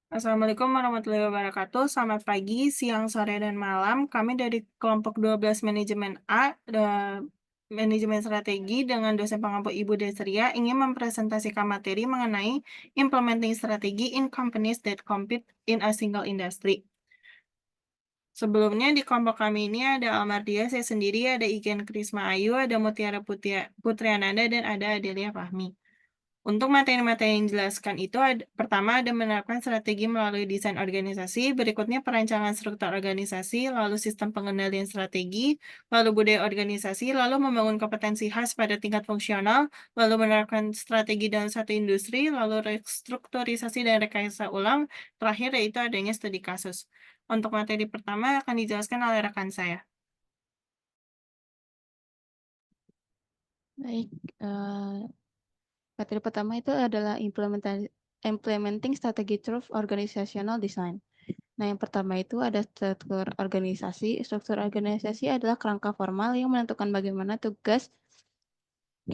Assalamualaikum warahmatullahi wabarakatuh. Selamat pagi, siang, sore, dan malam. Kami dari kelompok 12 manajemen A, manajemen strategi dengan dosen pengampu Ibu Desria ingin mempresentasikan materi mengenai implementing strategi in companies that compete in a single industry. Sebelumnya di kelompok kami ini ada Almardia, saya sendiri, ada Igen Krisma Ayu, ada Mutiara Putriananda, dan ada Adelia Fahmi. Untuk materi-materi yang dijelaskan itu pertama ada menerapkan strategi melalui desain organisasi, berikutnya perancangan struktur organisasi, lalu sistem pengendalian strategi, lalu budaya organisasi, lalu membangun kompetensi khas pada tingkat fungsional, lalu menerapkan strategi dalam satu industri, lalu restrukturisasi dan rekayasa ulang, terakhir yaitu adanya studi kasus. Untuk materi pertama akan dijelaskan oleh rekan saya. Baik, materi pertama itu adalah implementing strategi through organizational design. Nah, yang pertama itu ada struktur organisasi. Struktur organisasi adalah kerangka formal yang menentukan bagaimana tugas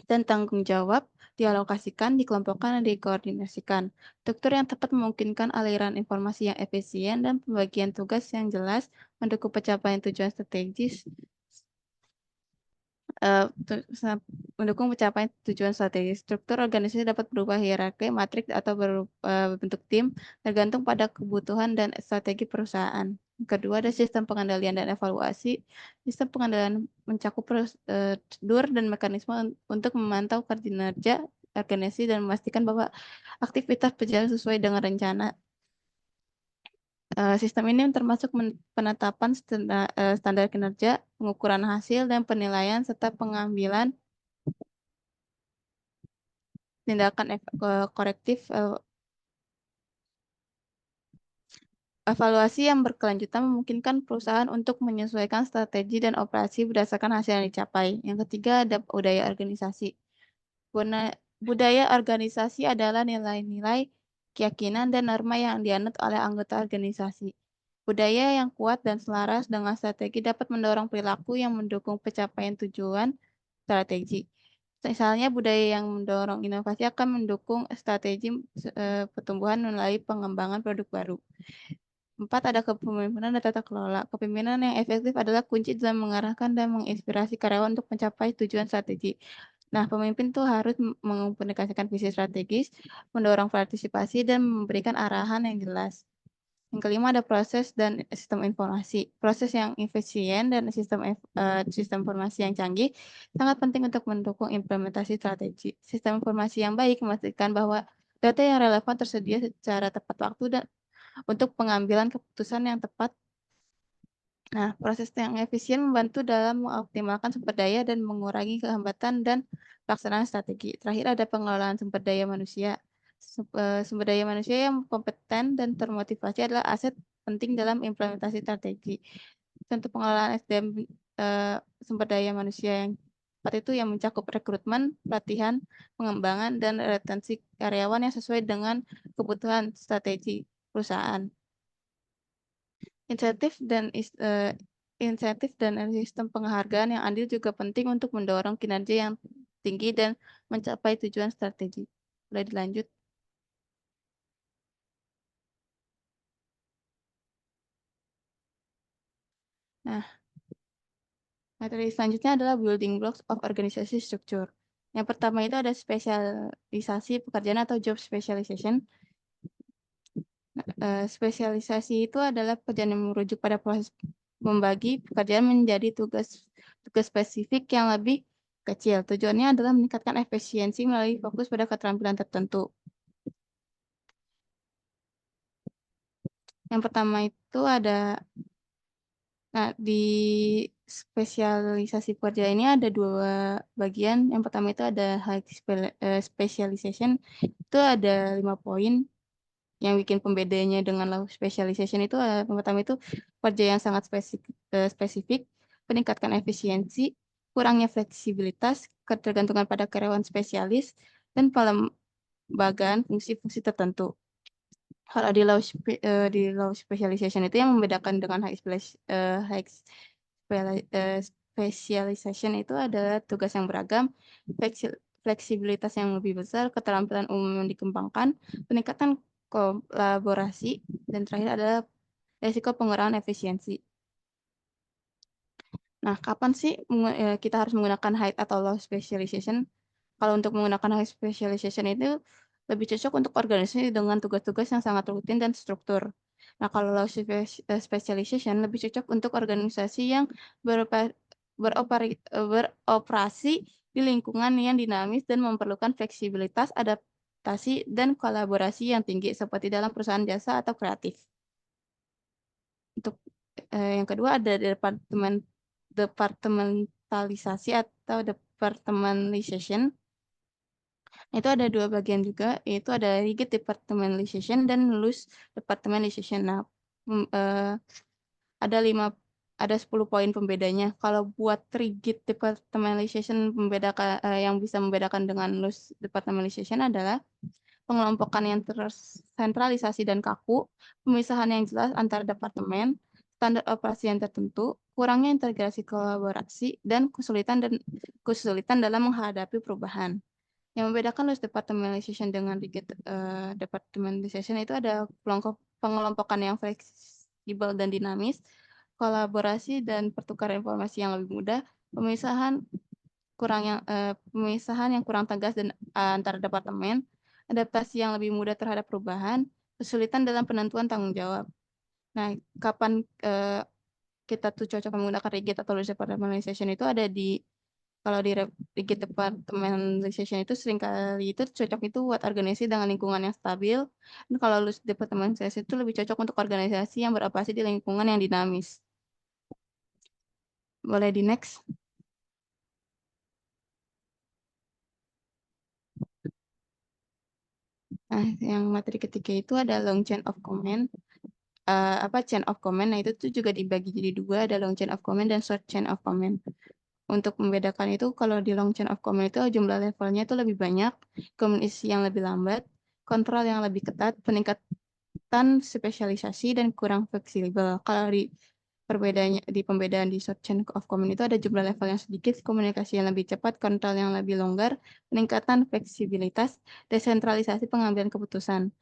dan tanggung jawab dialokasikan, dikelompokkan, dan dikoordinasikan. Struktur yang tepat memungkinkan aliran informasi yang efisien dan pembagian tugas yang jelas mendukung pencapaian tujuan strategis mendukung pencapaian tujuan strategis. Struktur organisasi dapat berubah hierarki, matriks, atau berbentuk tim, tergantung pada kebutuhan dan strategi perusahaan. Kedua, ada sistem pengendalian dan evaluasi. Sistem pengendalian mencakup prosedur dan mekanisme untuk memantau kinerja organisasi dan memastikan bahwa aktivitas berjalan sesuai dengan rencana. Sistem ini termasuk penetapan standar kinerja, pengukuran hasil, dan penilaian, serta pengambilan tindakan korektif. Evaluasi yang berkelanjutan memungkinkan perusahaan untuk menyesuaikan strategi dan operasi berdasarkan hasil yang dicapai. Yang ketiga, ada budaya organisasi. Budaya organisasi adalah nilai-nilai, keyakinan, dan norma yang dianut oleh anggota organisasi. Budaya yang kuat dan selaras dengan strategi dapat mendorong perilaku yang mendukung pencapaian tujuan strategi. Misalnya, budaya yang mendorong inovasi akan mendukung strategi pertumbuhan melalui pengembangan produk baru. 4, ada kepemimpinan dan tata kelola. Kepemimpinan yang efektif adalah kunci dalam mengarahkan dan menginspirasi karyawan untuk mencapai tujuan strategi. Nah, pemimpin tuh harus mengkomunikasikan visi strategis, mendorong partisipasi, dan memberikan arahan yang jelas. Yang kelima, ada proses dan sistem informasi. Proses yang efisien dan sistem informasi yang canggih sangat penting untuk mendukung implementasi strategi. Sistem informasi yang baik memastikan bahwa data yang relevan tersedia secara tepat waktu dan untuk pengambilan keputusan yang tepat. Nah, proses yang efisien membantu dalam mengoptimalkan sumber daya dan mengurangi kehambatan dan pelaksanaan strategi. Terakhir, ada pengelolaan sumber daya manusia. Sumber daya manusia yang kompeten dan termotivasi adalah aset penting dalam implementasi strategi. Contoh pengelolaan SDM sumber daya manusia yang tepat itu yang mencakup rekrutmen, pelatihan, pengembangan, dan retensi karyawan yang sesuai dengan kebutuhan strategi perusahaan. Insentif dan insentif dan sistem penghargaan yang adil juga penting untuk mendorong kinerja yang tinggi dan mencapai tujuan strategi. Boleh dilanjut. Nah, materi selanjutnya adalah building blocks of organization structure. Yang pertama itu ada spesialisasi pekerjaan atau job specialization. Spesialisasi itu adalah pekerjaan yang merujuk pada proses membagi pekerjaan menjadi tugas spesifik yang lebih kecil. Tujuannya adalah meningkatkan efisiensi melalui fokus pada keterampilan tertentu. Yang pertama itu ada, nah di spesialisasi pekerjaan ini ada dua bagian. Yang pertama itu ada high specialization, itu ada 5 poin. Yang bikin pembedanya dengan low specialization itu yang pertama itu kerja yang sangat spesifik, peningkatkan efisiensi, kurangnya fleksibilitas, ketergantungan pada karyawan spesialis, dan pelembagaan fungsi-fungsi tertentu. Kalau di low specialization itu yang membedakan dengan high specialization itu adalah tugas yang beragam, fleksibilitas yang lebih besar, keterampilan umum yang dikembangkan, peningkatan kolaborasi, dan terakhir adalah resiko pengurangan efisiensi. Nah, kapan sih kita harus menggunakan height atau low specialization? Kalau untuk menggunakan high specialization itu lebih cocok untuk organisasi dengan tugas-tugas yang sangat rutin dan struktur. Nah, kalau low specialization lebih cocok untuk organisasi yang beroperasi di lingkungan yang dinamis dan memerlukan fleksibilitas, adaptasi, dan kolaborasi yang tinggi seperti dalam perusahaan jasa atau kreatif. Untuk yang kedua ada departementalisasi atau departmentalization. Itu ada dua bagian juga, yaitu ada rigid departmentalization dan loose departmentalization. Nah, ada 10 poin pembedanya. Kalau buat rigid departmentalization yang bisa membedakan dengan loose departmentalization adalah pengelompokan yang tersentralisasi dan kaku, pemisahan yang jelas antar departemen, standar operasi yang tertentu, kurangnya integrasi kolaborasi, dan kesulitan dalam menghadapi perubahan. Yang membedakan loose departmentalization dengan rigid departmentalization itu ada pengelompokan yang fleksibel dan dinamis, kolaborasi dan pertukaran informasi yang lebih mudah, pemisahan yang kurang tegas dan antar departemen, adaptasi yang lebih mudah terhadap perubahan, kesulitan dalam penentuan tanggung jawab. Nah, kapan kita tuh cocok menggunakan rigid atau loose departmentalization itu ada kalau di rigid departmentalization itu seringkali itu cocok itu buat organisasi dengan lingkungan yang stabil. Dan kalau loose departmentalization itu lebih cocok untuk organisasi yang beroperasi di lingkungan yang dinamis. Boleh di next. Nah, yang materi ketiga itu ada long chain of command. Chain of command. Nah, itu tuh juga dibagi jadi dua, ada long chain of command dan short chain of command. Untuk membedakan itu, kalau di long chain of command itu jumlah levelnya itu lebih banyak, komunikasi yang lebih lambat, kontrol yang lebih ketat, peningkatan spesialisasi, dan kurang fleksibel. Kalau di pembedaan di short chain of command itu ada jumlah level yang sedikit, komunikasi yang lebih cepat, kontrol yang lebih longgar, peningkatan fleksibilitas, desentralisasi pengambilan keputusan.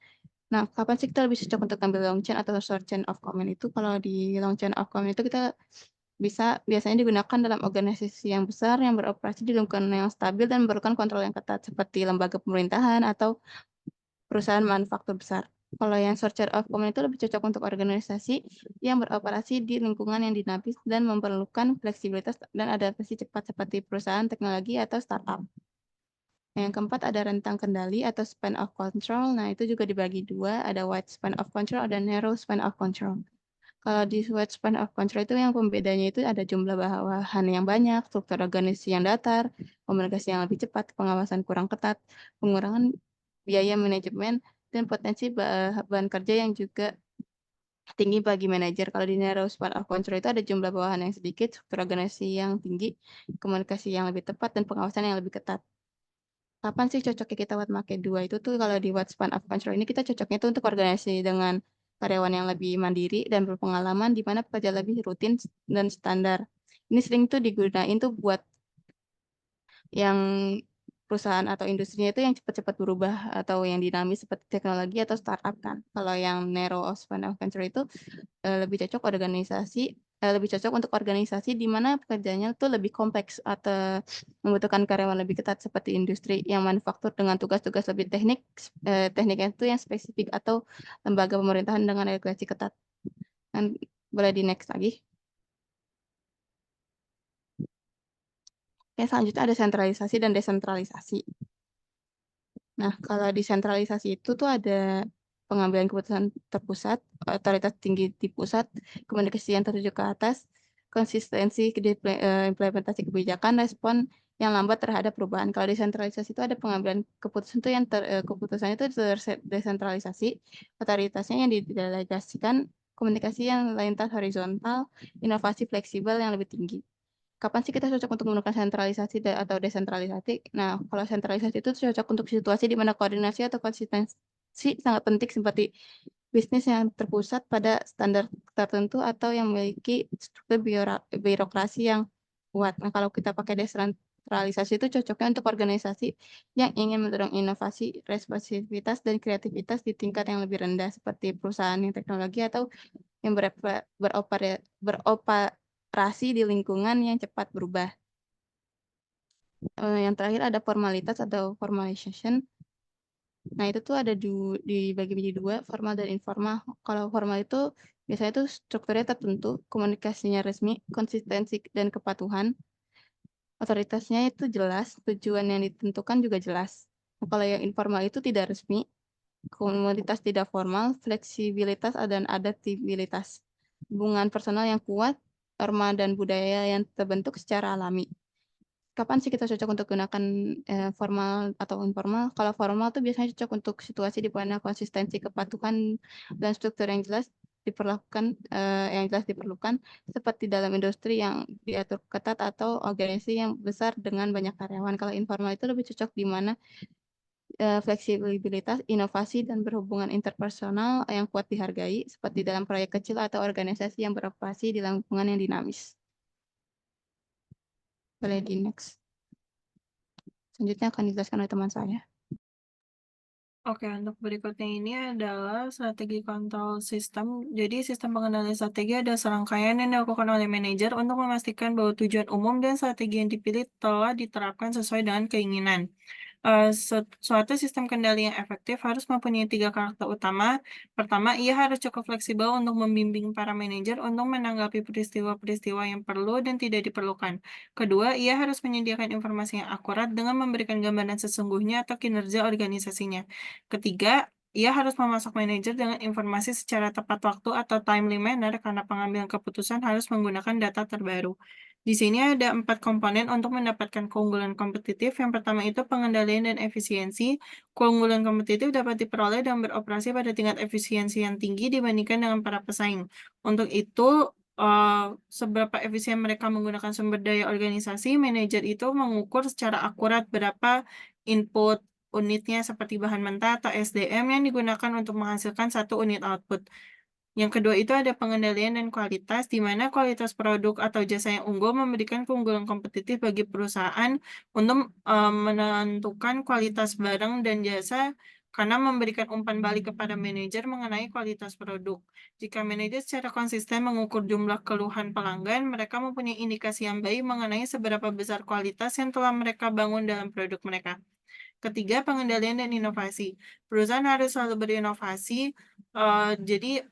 Nah, kapan sih kita lebih cocok untuk ambil long chain atau short chain of command itu? Kalau di long chain of command itu kita biasanya digunakan dalam organisasi yang besar yang beroperasi di lingkungan yang stabil dan memerlukan kontrol yang ketat seperti lembaga pemerintahan atau perusahaan manufaktur besar. Kalau yang short chain of command itu lebih cocok untuk organisasi yang beroperasi di lingkungan yang dinamis dan memerlukan fleksibilitas dan adaptasi cepat seperti perusahaan teknologi atau startup. Yang keempat ada rentang kendali atau span of control. Nah, itu juga dibagi dua, ada wide span of control dan narrow span of control. Kalau di wide span of control itu yang pembedanya itu ada jumlah bawahan yang banyak, struktur organisasi yang datar, komunikasi yang lebih cepat, pengawasan kurang ketat, pengurangan biaya manajemen, dan potensi beban kerja yang juga tinggi bagi manajer. Kalau di narrow span of control itu ada jumlah bawahan yang sedikit, struktur organisasi yang tinggi, komunikasi yang lebih tepat, dan pengawasan yang lebih ketat. Kapan sih cocoknya kita buat pakai dua itu tuh kalau di what span of control ini kita cocoknya itu untuk organisasi dengan karyawan yang lebih mandiri dan berpengalaman di mana pekerja lebih rutin dan standar. Ini sering tuh digunain tuh buat yang perusahaan atau industrinya itu yang cepat-cepat berubah atau yang dinamis seperti teknologi atau startup kan. Kalau yang narrow span of control itu lebih cocok untuk organisasi di mana pekerjaannya tuh lebih kompleks atau membutuhkan karyawan lebih ketat seperti industri yang manufaktur dengan tugas-tugas lebih tekniknya itu yang spesifik atau lembaga pemerintahan dengan regulasi ketat. Dan boleh di next lagi. Oke, selanjutnya ada sentralisasi dan desentralisasi. Nah, kalau desentralisasi itu tuh ada pengambilan keputusan terpusat, otoritas tinggi di pusat, komunikasi yang tertuju ke atas, konsistensi implementasi kebijakan, respon yang lambat terhadap perubahan. Kalau desentralisasi itu ada pengambilan keputusan itu keputusannya itu desentralisasi, otoritasnya yang didelegasikan, komunikasi yang lintas horizontal, inovasi fleksibel yang lebih tinggi. Kapan sih kita cocok untuk menggunakan sentralisasi atau desentralisasi? Nah, kalau sentralisasi itu cocok untuk situasi di mana koordinasi atau konsistensi sangat penting seperti bisnis yang terpusat pada standar tertentu atau yang memiliki struktur birokrasi yang kuat. Nah, kalau kita pakai Desentralisasi itu cocoknya untuk organisasi yang ingin mendorong inovasi, responsivitas, dan kreativitas di tingkat yang lebih rendah, seperti perusahaan yang teknologi atau yang beroperasi di lingkungan yang cepat berubah. Yang terakhir ada formalitas atau formalization. Nah, itu tuh ada dibagi menjadi dua, formal dan informal. Kalau formal itu biasanya tuh strukturnya tertentu, komunikasinya resmi, konsistensi dan kepatuhan. Otoritasnya itu jelas, tujuan yang ditentukan juga jelas. Nah, kalau yang informal itu tidak resmi, komunitas tidak formal, fleksibilitas dan adaptabilitas. Hubungan personal yang kuat, norma dan budaya yang terbentuk secara alami. Kapan sih kita cocok untuk gunakan formal atau informal? Kalau formal tuh biasanya cocok untuk situasi di mana konsistensi, kepatuhan, dan struktur yang jelas diperlukan, seperti dalam industri yang diatur ketat atau organisasi yang besar dengan banyak karyawan. Kalau informal itu lebih cocok di mana fleksibilitas, inovasi, dan berhubungan interpersonal yang kuat dihargai, seperti dalam proyek kecil atau organisasi yang beroperasi di lingkungan yang dinamis. Boleh di next. Selanjutnya akan dijelaskan oleh teman saya. Oke, untuk berikutnya ini adalah strategi kontrol sistem. Jadi, sistem pengendalian strategi ada serangkaian yang dilakukan oleh manajer untuk memastikan bahwa tujuan umum dan strategi yang dipilih telah diterapkan sesuai dengan keinginan. Suatu sistem kendali yang efektif harus mempunyai 3 karakter utama. Pertama, ia harus cukup fleksibel untuk membimbing para manajer untuk menanggapi peristiwa-peristiwa yang perlu dan tidak diperlukan. Kedua, ia harus menyediakan informasi yang akurat dengan memberikan gambaran sesungguhnya atau kinerja organisasinya. Ketiga, ia harus memasok manajer dengan informasi secara tepat waktu atau timely manner karena pengambilan keputusan harus menggunakan data terbaru. Di sini ada 4 komponen untuk mendapatkan keunggulan kompetitif. Yang pertama itu pengendalian dan efisiensi. Keunggulan kompetitif dapat diperoleh dan beroperasi pada tingkat efisiensi yang tinggi dibandingkan dengan para pesaing. Untuk itu, seberapa efisien mereka menggunakan sumber daya organisasi, manajer itu mengukur secara akurat berapa input unitnya seperti bahan mentah atau SDM yang digunakan untuk menghasilkan satu unit output. Yang kedua itu ada pengendalian dan kualitas, di mana kualitas produk atau jasa yang unggul memberikan keunggulan kompetitif bagi perusahaan untuk menentukan kualitas barang dan jasa karena memberikan umpan balik kepada manajer mengenai kualitas produk. Jika manajer secara konsisten mengukur jumlah keluhan pelanggan, mereka mempunyai indikasi yang baik mengenai seberapa besar kualitas yang telah mereka bangun dalam produk mereka. Ketiga, pengendalian dan inovasi. Perusahaan harus selalu berinovasi, jadi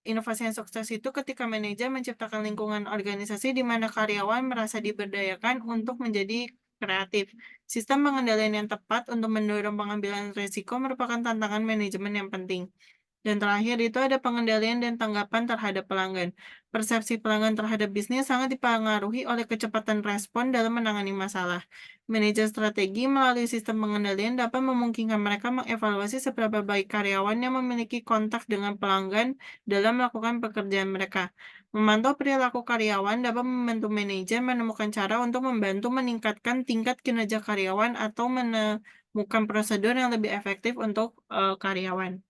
inovasi yang sukses itu ketika manajer menciptakan lingkungan organisasi di mana karyawan merasa diberdayakan untuk menjadi kreatif. Sistem pengendalian yang tepat untuk mendorong pengambilan risiko merupakan tantangan manajemen yang penting. Dan terakhir itu ada pengendalian dan tanggapan terhadap pelanggan. Persepsi pelanggan terhadap bisnis sangat dipengaruhi oleh kecepatan respon dalam menangani masalah. Manajer strategi melalui sistem pengendalian dapat memungkinkan mereka mengevaluasi seberapa baik karyawan yang memiliki kontak dengan pelanggan dalam melakukan pekerjaan mereka. Memantau perilaku karyawan dapat membantu manajer menemukan cara untuk membantu meningkatkan tingkat kinerja karyawan atau menemukan prosedur yang lebih efektif untuk karyawan.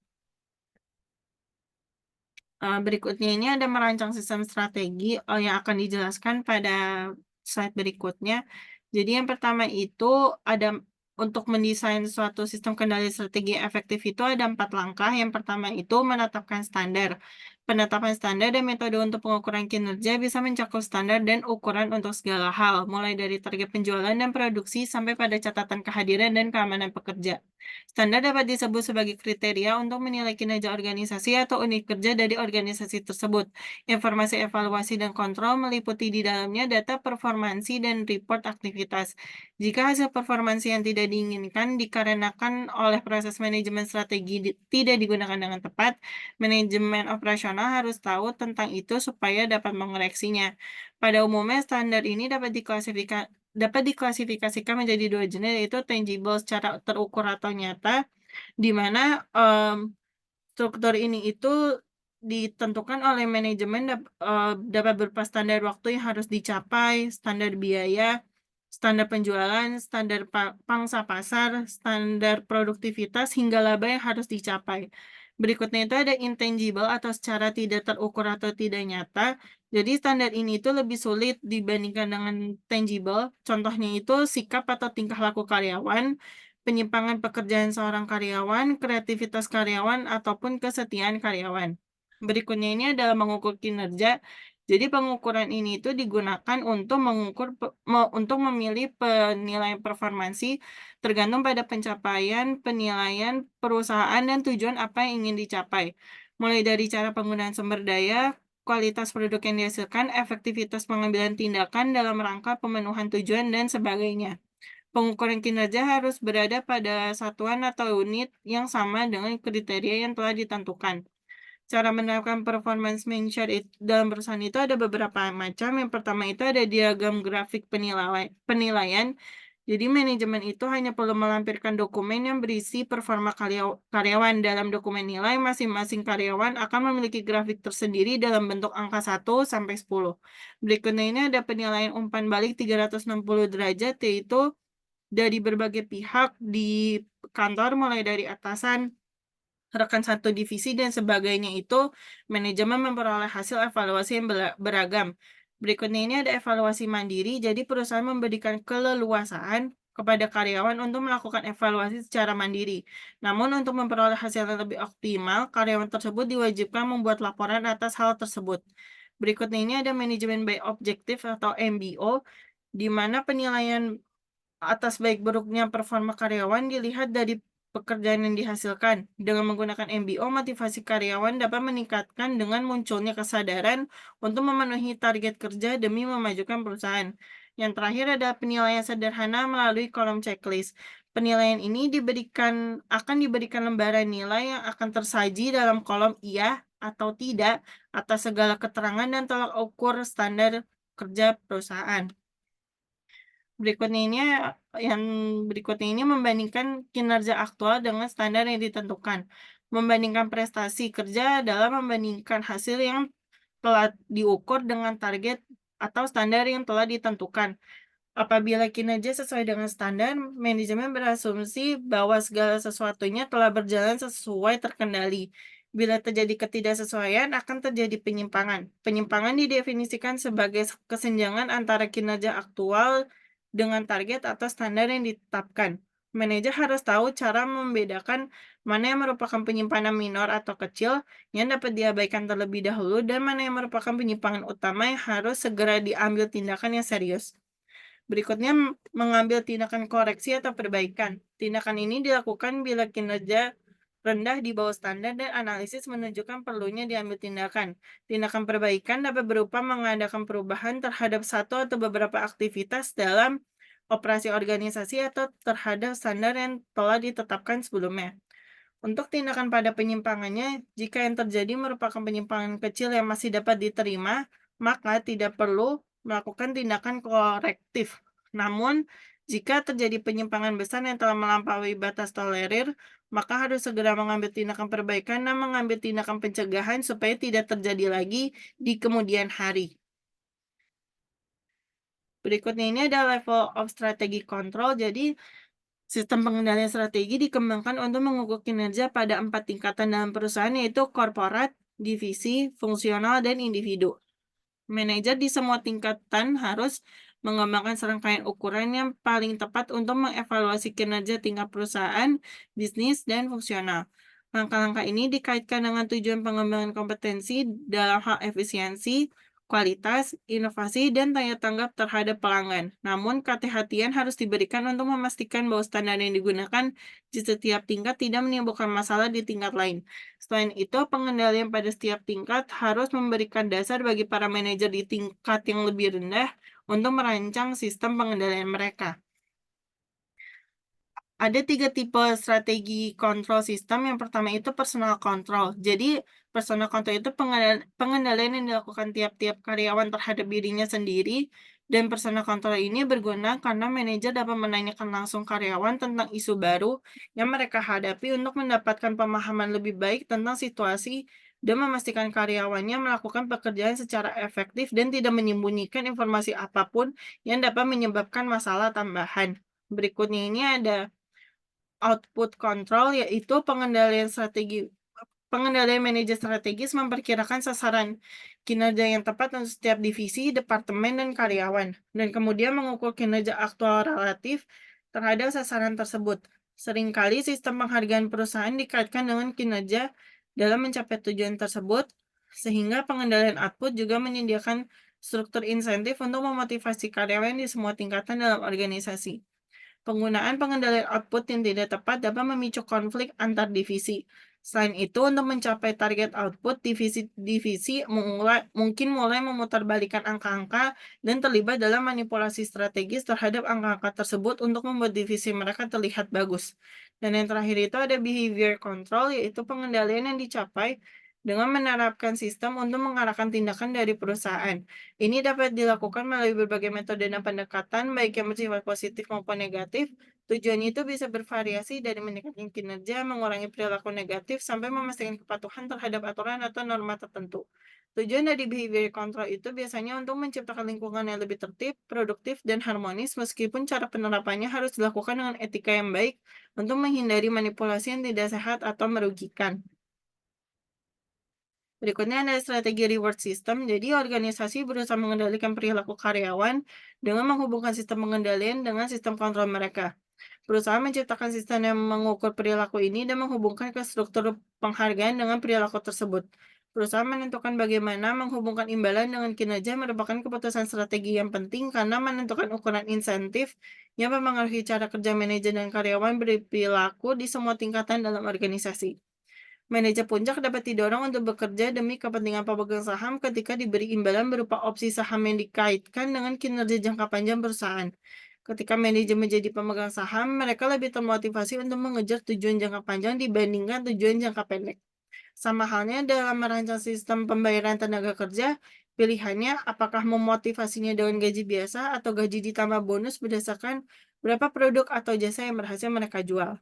Berikutnya ini ada merancang sistem strategi, yang akan dijelaskan pada slide berikutnya. Jadi yang pertama itu ada untuk mendesain suatu sistem kendali strategi yang efektif itu ada 4 langkah. Yang pertama itu menetapkan standar. Penetapan standar dan metode untuk pengukuran kinerja bisa mencakup standar dan ukuran untuk segala hal, mulai dari target penjualan dan produksi sampai pada catatan kehadiran dan keamanan pekerja. Standar dapat disebut sebagai kriteria untuk menilai kinerja organisasi atau unit kerja dari organisasi tersebut. Informasi evaluasi dan kontrol meliputi di dalamnya data performansi dan report aktivitas. Jika hasil performansi yang tidak diinginkan dikarenakan oleh proses manajemen strategi tidak digunakan dengan tepat, manajemen operasional harus tahu tentang itu supaya dapat mengoreksinya. Pada umumnya, standar ini dapat diklasifikasikan menjadi 2 jenis, yaitu tangible secara terukur atau nyata, di mana struktur ini itu ditentukan oleh manajemen dapat berupa standar waktu yang harus dicapai, standar biaya, standar penjualan, standar pangsa pasar, standar produktivitas, hingga laba yang harus dicapai. Berikutnya itu ada intangible atau secara tidak terukur atau tidak nyata. Jadi standar ini itu lebih sulit dibandingkan dengan tangible. Contohnya itu sikap atau tingkah laku karyawan, penyimpangan pekerjaan seorang karyawan, kreativitas karyawan, ataupun kesetiaan karyawan. Berikutnya ini adalah mengukur kinerja. Jadi pengukuran ini itu digunakan untuk mengukur untuk memilih penilaian performansi tergantung pada pencapaian, penilaian perusahaan dan tujuan apa yang ingin dicapai. Mulai dari cara penggunaan sumber daya, kualitas produk yang dihasilkan, efektivitas pengambilan tindakan dalam rangka pemenuhan tujuan dan sebagainya. Pengukuran kinerja harus berada pada satuan atau unit yang sama dengan kriteria yang telah ditentukan. Cara menerapkan performance mindset dalam perusahaan itu ada beberapa macam. Yang pertama itu ada diagram grafik penilaian. Jadi manajemen itu hanya perlu melampirkan dokumen yang berisi performa karyawan. Dalam dokumen nilai, masing-masing karyawan akan memiliki grafik tersendiri dalam bentuk angka 1 sampai 10. Berikutnya ini ada penilaian umpan balik 360 derajat, yaitu dari berbagai pihak di kantor, mulai dari atasan, rekan satu divisi, dan sebagainya itu, manajemen memperoleh hasil evaluasi yang beragam. Berikutnya ini ada evaluasi mandiri, jadi perusahaan memberikan keleluasaan kepada karyawan untuk melakukan evaluasi secara mandiri. Namun untuk memperoleh hasil yang lebih optimal, karyawan tersebut diwajibkan membuat laporan atas hal tersebut. Berikutnya ini ada manajemen by objektif atau MBO, di mana penilaian atas baik buruknya performa karyawan dilihat dari pekerjaan yang dihasilkan. Dengan menggunakan MBO, motivasi karyawan dapat meningkatkan dengan munculnya kesadaran untuk memenuhi target kerja demi memajukan perusahaan. Yang terakhir ada penilaian sederhana melalui kolom checklist. Penilaian ini akan diberikan lembaran nilai yang akan tersaji dalam kolom iya atau tidak atas segala keterangan dan tolak ukur standar kerja perusahaan. Berikutnya ini yang berikutnya ini membandingkan kinerja aktual dengan standar yang ditentukan. Membandingkan prestasi kerja adalah membandingkan hasil yang telah diukur dengan target atau standar yang telah ditentukan. Apabila kinerja sesuai dengan standar, manajemen berasumsi bahwa segala sesuatunya telah berjalan sesuai terkendali. Bila terjadi ketidaksesuaian, akan terjadi penyimpangan. Penyimpangan didefinisikan sebagai kesenjangan antara kinerja aktual dengan target atau standar yang ditetapkan. Manajer harus tahu cara membedakan mana yang merupakan penyimpanan minor atau kecil yang dapat diabaikan terlebih dahulu dan mana yang merupakan penyimpangan utama yang harus segera diambil tindakan yang serius. Berikutnya, mengambil tindakan koreksi atau perbaikan. Tindakan ini dilakukan bila kinerja rendah di bawah standar dan analisis menunjukkan perlunya diambil tindakan. Tindakan perbaikan dapat berupa mengadakan perubahan terhadap satu atau beberapa aktivitas dalam operasi organisasi atau terhadap standar yang telah ditetapkan sebelumnya. Untuk tindakan pada penyimpangannya, jika yang terjadi merupakan penyimpangan kecil yang masih dapat diterima, maka tidak perlu melakukan tindakan korektif. Namun, jika terjadi penyimpangan besar yang telah melampaui batas tolerir, maka harus segera mengambil tindakan perbaikan dan mengambil tindakan pencegahan supaya tidak terjadi lagi di kemudian hari. Berikutnya ini ada level of strategic control. Jadi, sistem pengendalian strategi dikembangkan untuk mengukur kinerja pada 4 tingkatan dalam perusahaan, yaitu korporat, divisi, fungsional, dan individu. Manajer di semua tingkatan harus mengembangkan serangkaian ukuran yang paling tepat untuk mengevaluasi kinerja tingkat perusahaan, bisnis, dan fungsional. Langkah-langkah ini dikaitkan dengan tujuan pengembangan kompetensi dalam hal efisiensi, kualitas, inovasi, dan tanya tanggap terhadap pelanggan. Namun, kehati-hatian harus diberikan untuk memastikan bahwa standar yang digunakan di setiap tingkat tidak menimbulkan masalah di tingkat lain. Selain itu, pengendalian pada setiap tingkat harus memberikan dasar bagi para manajer di tingkat yang lebih rendah untuk merancang sistem pengendalian mereka. Ada 3 tipe strategi kontrol sistem. Yang pertama itu personal control. Jadi, personal control itu pengendalian yang dilakukan tiap-tiap karyawan terhadap dirinya sendiri, dan personal control ini berguna karena manajer dapat menanyakan langsung karyawan tentang isu baru yang mereka hadapi untuk mendapatkan pemahaman lebih baik tentang situasi dan memastikan karyawannya melakukan pekerjaan secara efektif dan tidak menyembunyikan informasi apapun yang dapat menyebabkan masalah tambahan. Berikutnya ini ada output control, yaitu pengendalian manajer strategis memperkirakan sasaran kinerja yang tepat untuk setiap divisi, departemen, dan karyawan, dan kemudian mengukur kinerja aktual relatif terhadap sasaran tersebut. Seringkali sistem penghargaan perusahaan dikaitkan dengan kinerja dalam mencapai tujuan tersebut, sehingga pengendalian output juga menyediakan struktur insentif untuk memotivasi karyawan di semua tingkatan dalam organisasi. Penggunaan pengendalian output yang tidak tepat dapat memicu konflik antar divisi. Selain itu, untuk mencapai target output, divisi-divisi mungkin mulai memutarbalikkan angka-angka dan terlibat dalam manipulasi strategis terhadap angka-angka tersebut untuk membuat divisi mereka terlihat bagus. Dan yang terakhir itu ada behavior control, yaitu pengendalian yang dicapai dengan menerapkan sistem untuk mengarahkan tindakan dari perusahaan. Ini dapat dilakukan melalui berbagai metode dan pendekatan, baik yang bersifat positif maupun negatif. Tujuannya itu bisa bervariasi dari meningkatkan kinerja, mengurangi perilaku negatif, sampai memastikan kepatuhan terhadap aturan atau norma tertentu. Tujuan dari behavior control itu biasanya untuk menciptakan lingkungan yang lebih tertib, produktif, dan harmonis, meskipun cara penerapannya harus dilakukan dengan etika yang baik untuk menghindari manipulasi yang tidak sehat atau merugikan. Berikutnya ada strategi reward system. Jadi organisasi berusaha mengendalikan perilaku karyawan dengan menghubungkan sistem pengendalian dengan sistem kontrol mereka. Perusahaan menciptakan sistem yang mengukur perilaku ini dan menghubungkan ke struktur penghargaan dengan perilaku tersebut. Perusahaan menentukan bagaimana menghubungkan imbalan dengan kinerja merupakan keputusan strategi yang penting karena menentukan ukuran insentif yang mempengaruhi cara kerja manajer dan karyawan berperilaku di semua tingkatan dalam organisasi. Manajer puncak dapat didorong untuk bekerja demi kepentingan pemegang saham ketika diberi imbalan berupa opsi saham yang dikaitkan dengan kinerja jangka panjang perusahaan. Ketika manajer menjadi pemegang saham, mereka lebih termotivasi untuk mengejar tujuan jangka panjang dibandingkan tujuan jangka pendek. Sama halnya dalam merancang sistem pembayaran tenaga kerja, pilihannya apakah memotivasinya dengan gaji biasa atau gaji ditambah bonus berdasarkan berapa produk atau jasa yang berhasil mereka jual.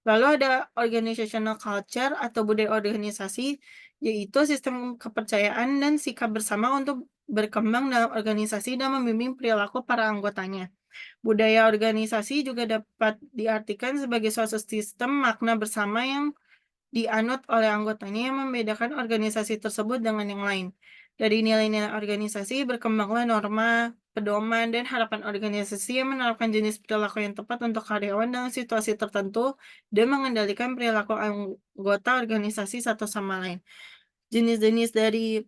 Lalu ada organizational culture atau budaya organisasi, yaitu sistem kepercayaan dan sikap bersama untuk berkembang dalam organisasi dan membimbing perilaku para anggotanya. Budaya organisasi juga dapat diartikan sebagai suatu sistem makna bersama yang dianut oleh anggotanya yang membedakan organisasi tersebut dengan yang lain. Dari nilai-nilai organisasi berkembanglah norma, pedoman, dan harapan organisasi yang menerapkan jenis perilaku yang tepat untuk karyawan dalam situasi tertentu dan mengendalikan perilaku anggota organisasi satu sama lain. Jenis-jenis dari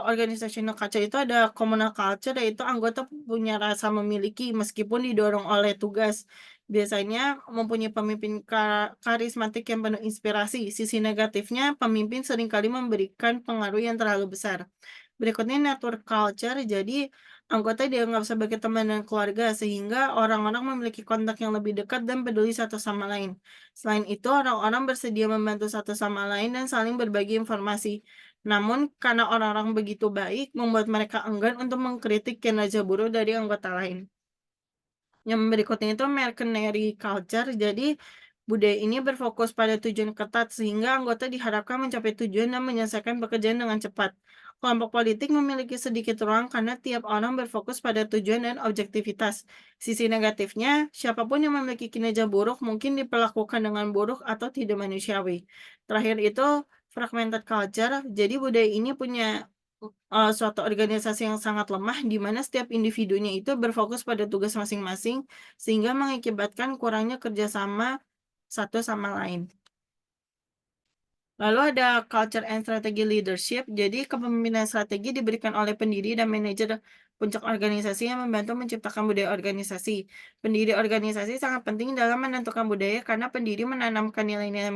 organizational culture itu ada communal culture, yaitu anggota punya rasa memiliki meskipun didorong oleh tugas. Biasanya mempunyai pemimpin karismatik yang penuh inspirasi. Sisi negatifnya, pemimpin seringkali memberikan pengaruh yang terlalu besar. Berikutnya network culture, jadi anggota dianggap sebagai teman dan keluarga sehingga orang-orang memiliki kontak yang lebih dekat dan peduli satu sama lain. Selain itu, orang-orang bersedia membantu satu sama lain dan saling berbagi informasi. Namun, karena orang-orang begitu baik, membuat mereka enggan untuk mengkritik kinerja buruk dari anggota lain. Yang berikutnya itu mercenary culture. Jadi, budaya ini berfokus pada tujuan ketat sehingga anggota diharapkan mencapai tujuan dan menyelesaikan pekerjaan dengan cepat. Kelompok politik memiliki sedikit ruang karena tiap orang berfokus pada tujuan dan objektivitas. Sisi negatifnya, siapapun yang memiliki kinerja buruk mungkin diperlakukan dengan buruk atau tidak manusiawi. Terakhir itu fragmented culture. Jadi budaya ini punya suatu organisasi yang sangat lemah di mana setiap individunya itu berfokus pada tugas masing-masing, sehingga mengakibatkan kurangnya kerjasama satu sama lain. Lalu ada culture and strategy leadership. Jadi kepemimpinan strategi diberikan oleh pendiri dan manajer puncak organisasi yang membantu menciptakan budaya organisasi. Pendiri organisasi sangat penting dalam menentukan budaya karena pendiri menanamkan nilai-nilai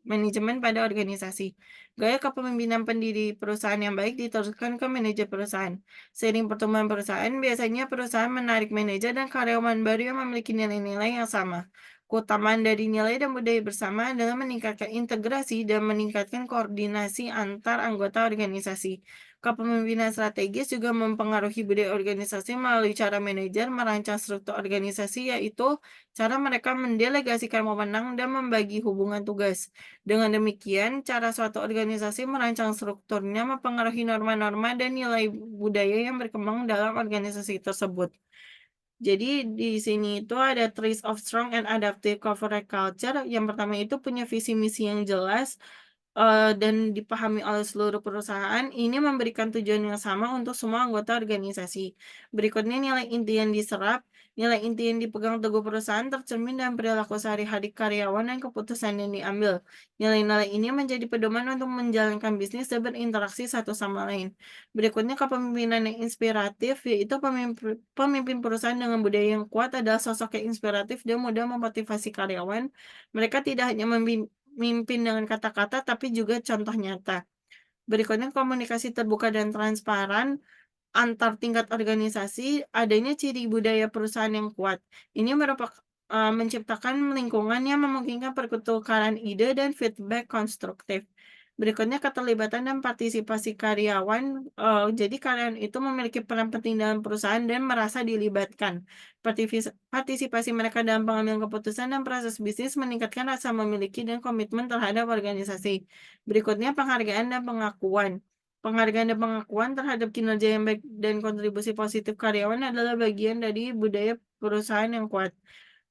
manajemen pada organisasi. Gaya kepemimpinan pendiri perusahaan yang baik diteruskan ke manajer perusahaan. Seiring pertumbuhan perusahaan, biasanya perusahaan menarik manajer dan karyawan baru yang memiliki nilai-nilai yang sama. Keutamaan dari nilai dan budaya bersama adalah meningkatkan integrasi dan meningkatkan koordinasi antar anggota organisasi. Kepemimpinan strategis juga mempengaruhi budaya organisasi melalui cara manajer merancang struktur organisasi, yaitu cara mereka mendelegasikan wewenang dan membagi hubungan tugas. Dengan demikian, cara suatu organisasi merancang strukturnya mempengaruhi norma-norma dan nilai budaya yang berkembang dalam organisasi tersebut. Jadi di sini itu ada traits of strong and adaptive corporate culture. Yang pertama itu punya visi misi yang jelas, dan dipahami oleh seluruh perusahaan. Ini memberikan tujuan yang sama untuk semua anggota organisasi. Berikutnya nilai inti yang diserap. Nilai inti yang dipegang teguh perusahaan tercermin dalam perilaku sehari-hari karyawan dan keputusan yang diambil. Nilai-nilai ini menjadi pedoman untuk menjalankan bisnis dan berinteraksi satu sama lain. Berikutnya kepemimpinan yang inspiratif, yaitu pemimpin perusahaan dengan budaya yang kuat adalah sosok yang inspiratif dan mudah memotivasi karyawan. Mereka tidak hanya memimpin dengan kata-kata, tapi juga contoh nyata. Berikutnya komunikasi terbuka dan transparan antar tingkat organisasi, adanya ciri budaya perusahaan yang kuat. Ini menciptakan lingkungan yang memungkinkan pertukaran ide dan feedback konstruktif. Berikutnya keterlibatan dan partisipasi karyawan, jadi karyawan itu memiliki peran penting dalam perusahaan dan merasa dilibatkan. Partisipasi mereka dalam pengambilan keputusan dan proses bisnis meningkatkan rasa memiliki dan komitmen terhadap organisasi. Berikutnya penghargaan dan pengakuan. Penghargaan dan pengakuan terhadap kinerja yang baik dan kontribusi positif karyawan adalah bagian dari budaya perusahaan yang kuat.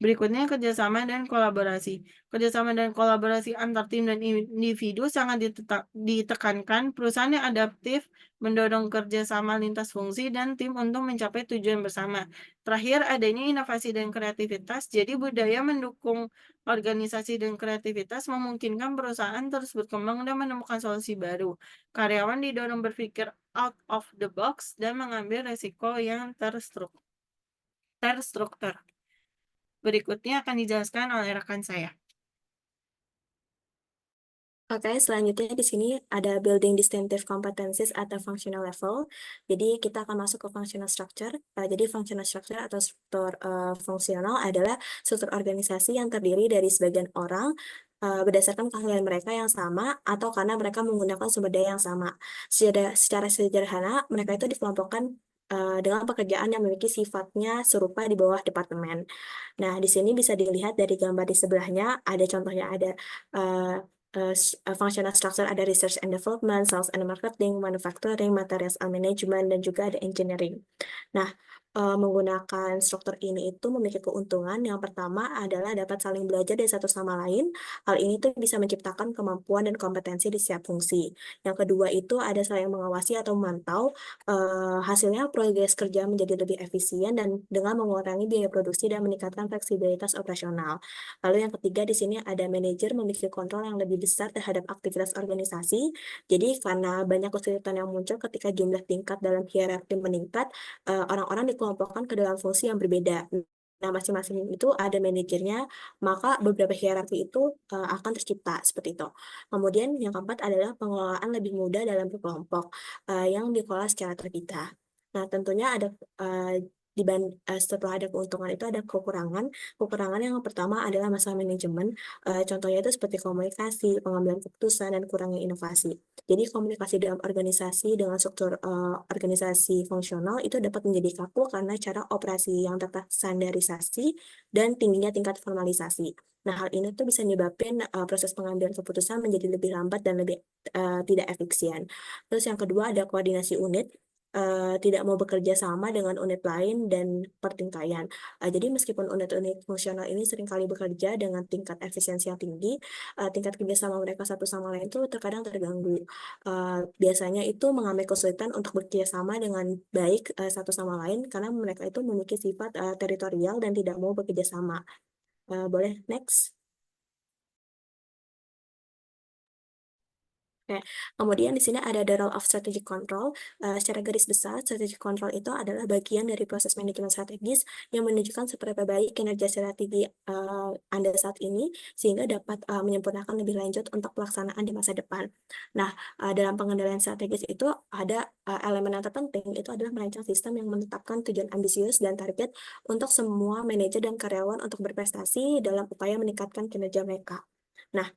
Berikutnya kerjasama dan kolaborasi. Kerjasama dan kolaborasi antar tim dan individu sangat ditekankan. Perusahaan yang adaptif mendorong kerjasama lintas fungsi dan tim untuk mencapai tujuan bersama. Terakhir, adanya inovasi dan kreativitas. Jadi budaya mendukung organisasi dan kreativitas memungkinkan perusahaan terus berkembang dan menemukan solusi baru. Karyawan didorong berpikir out of the box dan mengambil resiko yang terstruktur. Berikutnya akan dijelaskan oleh rekan saya. Oke, selanjutnya di sini ada building distinctive competencies at the functional level. Jadi kita akan masuk ke functional structure. Jadi functional structure atau struktur fungsional adalah struktur organisasi yang terdiri dari sebagian orang berdasarkan keahlian mereka yang sama atau karena mereka menggunakan sumber daya yang sama. Secara sederhana, mereka itu dikelompokkan dengan pekerjaan yang memiliki sifatnya serupa di bawah departemen. Nah, di sini bisa dilihat dari gambar di sebelahnya, ada contohnya ada uh, functional structure, ada research and development, sales and marketing, manufacturing, materials and management, dan juga ada engineering. Nah, menggunakan struktur ini itu memiliki keuntungan. Yang pertama adalah dapat saling belajar dari satu sama lain. Hal ini tuh bisa menciptakan kemampuan dan kompetensi di setiap fungsi. Yang kedua itu ada saling mengawasi atau memantau. Hasilnya progres kerja menjadi lebih efisien dan dengan mengurangi biaya produksi dan meningkatkan fleksibilitas operasional. Lalu yang ketiga di sini ada manajer memiliki kontrol yang lebih besar terhadap aktivitas organisasi. Jadi karena banyak kesulitan yang muncul ketika jumlah tingkat dalam hierarki meningkat, orang-orang dikelompokkan ke dalam fungsi yang berbeda. Nah, masing-masing itu ada manajernya, maka beberapa hierarki itu akan tercipta seperti itu. Kemudian yang keempat adalah pengelolaan lebih mudah dalam berkelompok yang dikelola secara terpisah. Nah, tentunya ada setelah ada keuntungan itu ada kekurangan. Kekurangan yang pertama adalah masalah manajemen. Contohnya itu seperti komunikasi, pengambilan keputusan, dan kurangnya inovasi. Jadi komunikasi dalam organisasi dengan struktur organisasi fungsional itu dapat menjadi kaku karena cara operasi yang terstandarisasi dan tingginya tingkat formalisasi. Nah, hal ini tuh bisa menyebabkan proses pengambilan keputusan menjadi lebih lambat dan lebih tidak efisien. Terus yang kedua ada koordinasi unit. Tidak mau bekerja sama dengan unit lain dan pertingkaian. Jadi meskipun unit-unit fungsional ini seringkali bekerja dengan tingkat efisiensi yang tinggi, tingkat kerjasama mereka satu sama lain itu terkadang terganggu. Biasanya itu mengalami kesulitan untuk bekerja sama dengan baik satu sama lain karena mereka itu memiliki sifat teritorial dan tidak mau bekerja sama. Boleh next? Oke, kemudian di sini ada the role of strategic control. Secara garis besar, strategic control itu adalah bagian dari proses manajemen strategis yang menunjukkan seberapa baik kinerja strategi Anda saat ini, sehingga dapat menyempurnakan lebih lanjut untuk pelaksanaan di masa depan. Nah, dalam pengendalian strategis itu ada elemen yang terpenting, itu adalah merancang sistem yang menetapkan tujuan ambisius dan target untuk semua manajer dan karyawan untuk berprestasi dalam upaya meningkatkan kinerja mereka. Nah,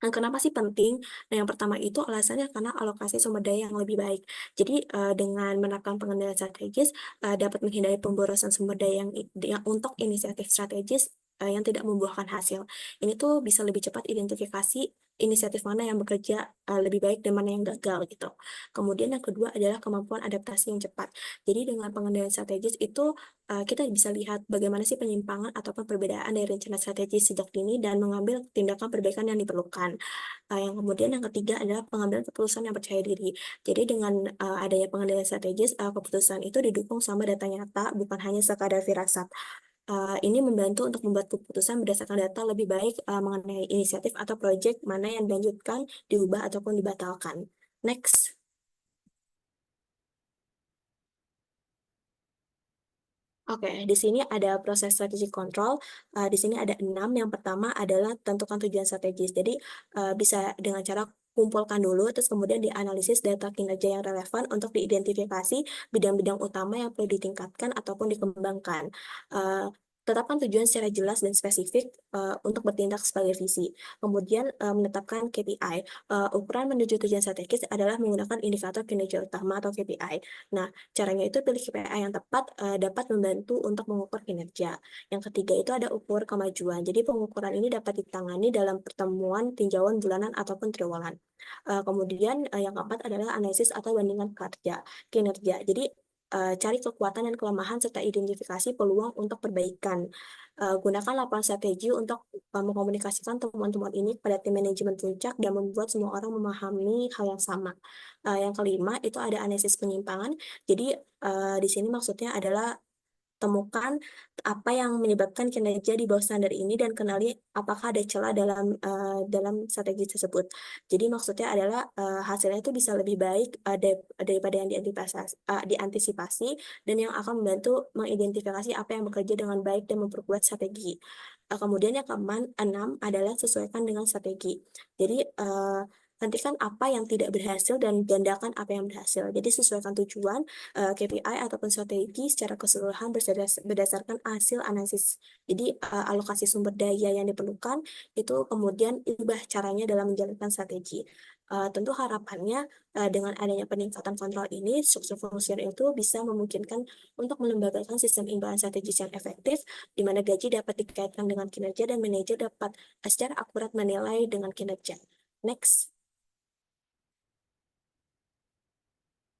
kenapa sih penting? Nah, yang pertama itu alasannya karena alokasi sumber daya yang lebih baik. Jadi, dengan menerapkan pengendalian strategis, dapat menghindari pemborosan sumber daya yang untuk inisiatif strategis, yang tidak membuahkan hasil. Ini tuh bisa lebih cepat identifikasi inisiatif mana yang bekerja, lebih baik dan mana yang gagal gitu. Kemudian yang kedua adalah kemampuan adaptasi yang cepat. Jadi dengan pengendalian strategis itu, kita bisa lihat bagaimana sih penyimpangan ataupun perbedaan dari rencana strategis sejak dini dan mengambil tindakan perbaikan yang diperlukan. Yang kemudian yang ketiga adalah pengambilan keputusan yang percaya diri. Jadi dengan adanya pengendalian strategis, keputusan itu didukung sama data nyata, bukan hanya sekadar firasat. Ini membantu untuk membuat keputusan berdasarkan data lebih baik mengenai inisiatif atau proyek mana yang dilanjutkan, diubah ataupun dibatalkan. Next. Oke, di sini ada proses strategic control. Di sini ada 6. Yang pertama adalah tentukan tujuan strategis. Jadi, bisa dengan cara kumpulkan dulu, terus kemudian dianalisis data kinerja yang relevan untuk diidentifikasi bidang-bidang utama yang perlu ditingkatkan ataupun dikembangkan. Tetapkan tujuan secara jelas dan spesifik untuk bertindak sebagai visi. Kemudian menetapkan KPI. Ukuran menuju tujuan strategis adalah menggunakan indikator kinerja utama atau KPI. Nah, caranya itu pilih KPI yang tepat dapat membantu untuk mengukur kinerja. Yang ketiga itu ada ukur kemajuan. Jadi pengukuran ini dapat ditangani dalam pertemuan tinjauan bulanan ataupun triwulan. Kemudian yang keempat adalah analisis atau bandingan kinerja. Jadi cari kekuatan dan kelemahan serta identifikasi peluang untuk perbaikan. Gunakan laporan strategi untuk mengkomunikasikan temuan-temuan ini kepada tim manajemen puncak dan membuat semua orang memahami hal yang sama. Yang kelima itu ada analisis penyimpangan. Jadi di sini maksudnya adalah temukan apa yang menyebabkan kinerja di bawah standar ini dan kenali apakah ada celah dalam strategi tersebut. Jadi maksudnya adalah hasilnya itu bisa lebih baik daripada yang diantisipasi dan yang akan membantu mengidentifikasi apa yang bekerja dengan baik dan memperkuat strategi. Kemudian yang keenam adalah sesuaikan dengan strategi. Jadi hentikan apa yang tidak berhasil dan gandakan apa yang berhasil. Jadi sesuaikan tujuan, KPI ataupun strategi secara keseluruhan berdasarkan hasil analisis. Jadi alokasi sumber daya yang diperlukan itu kemudian ubah caranya dalam menjalankan strategi. Tentu harapannya dengan adanya peningkatan kontrol ini, struktur fungsional itu bisa memungkinkan untuk melembagakan sistem imbalan strategis yang efektif, di mana gaji dapat dikaitkan dengan kinerja dan manajer dapat secara akurat menilai dengan kinerja. Next.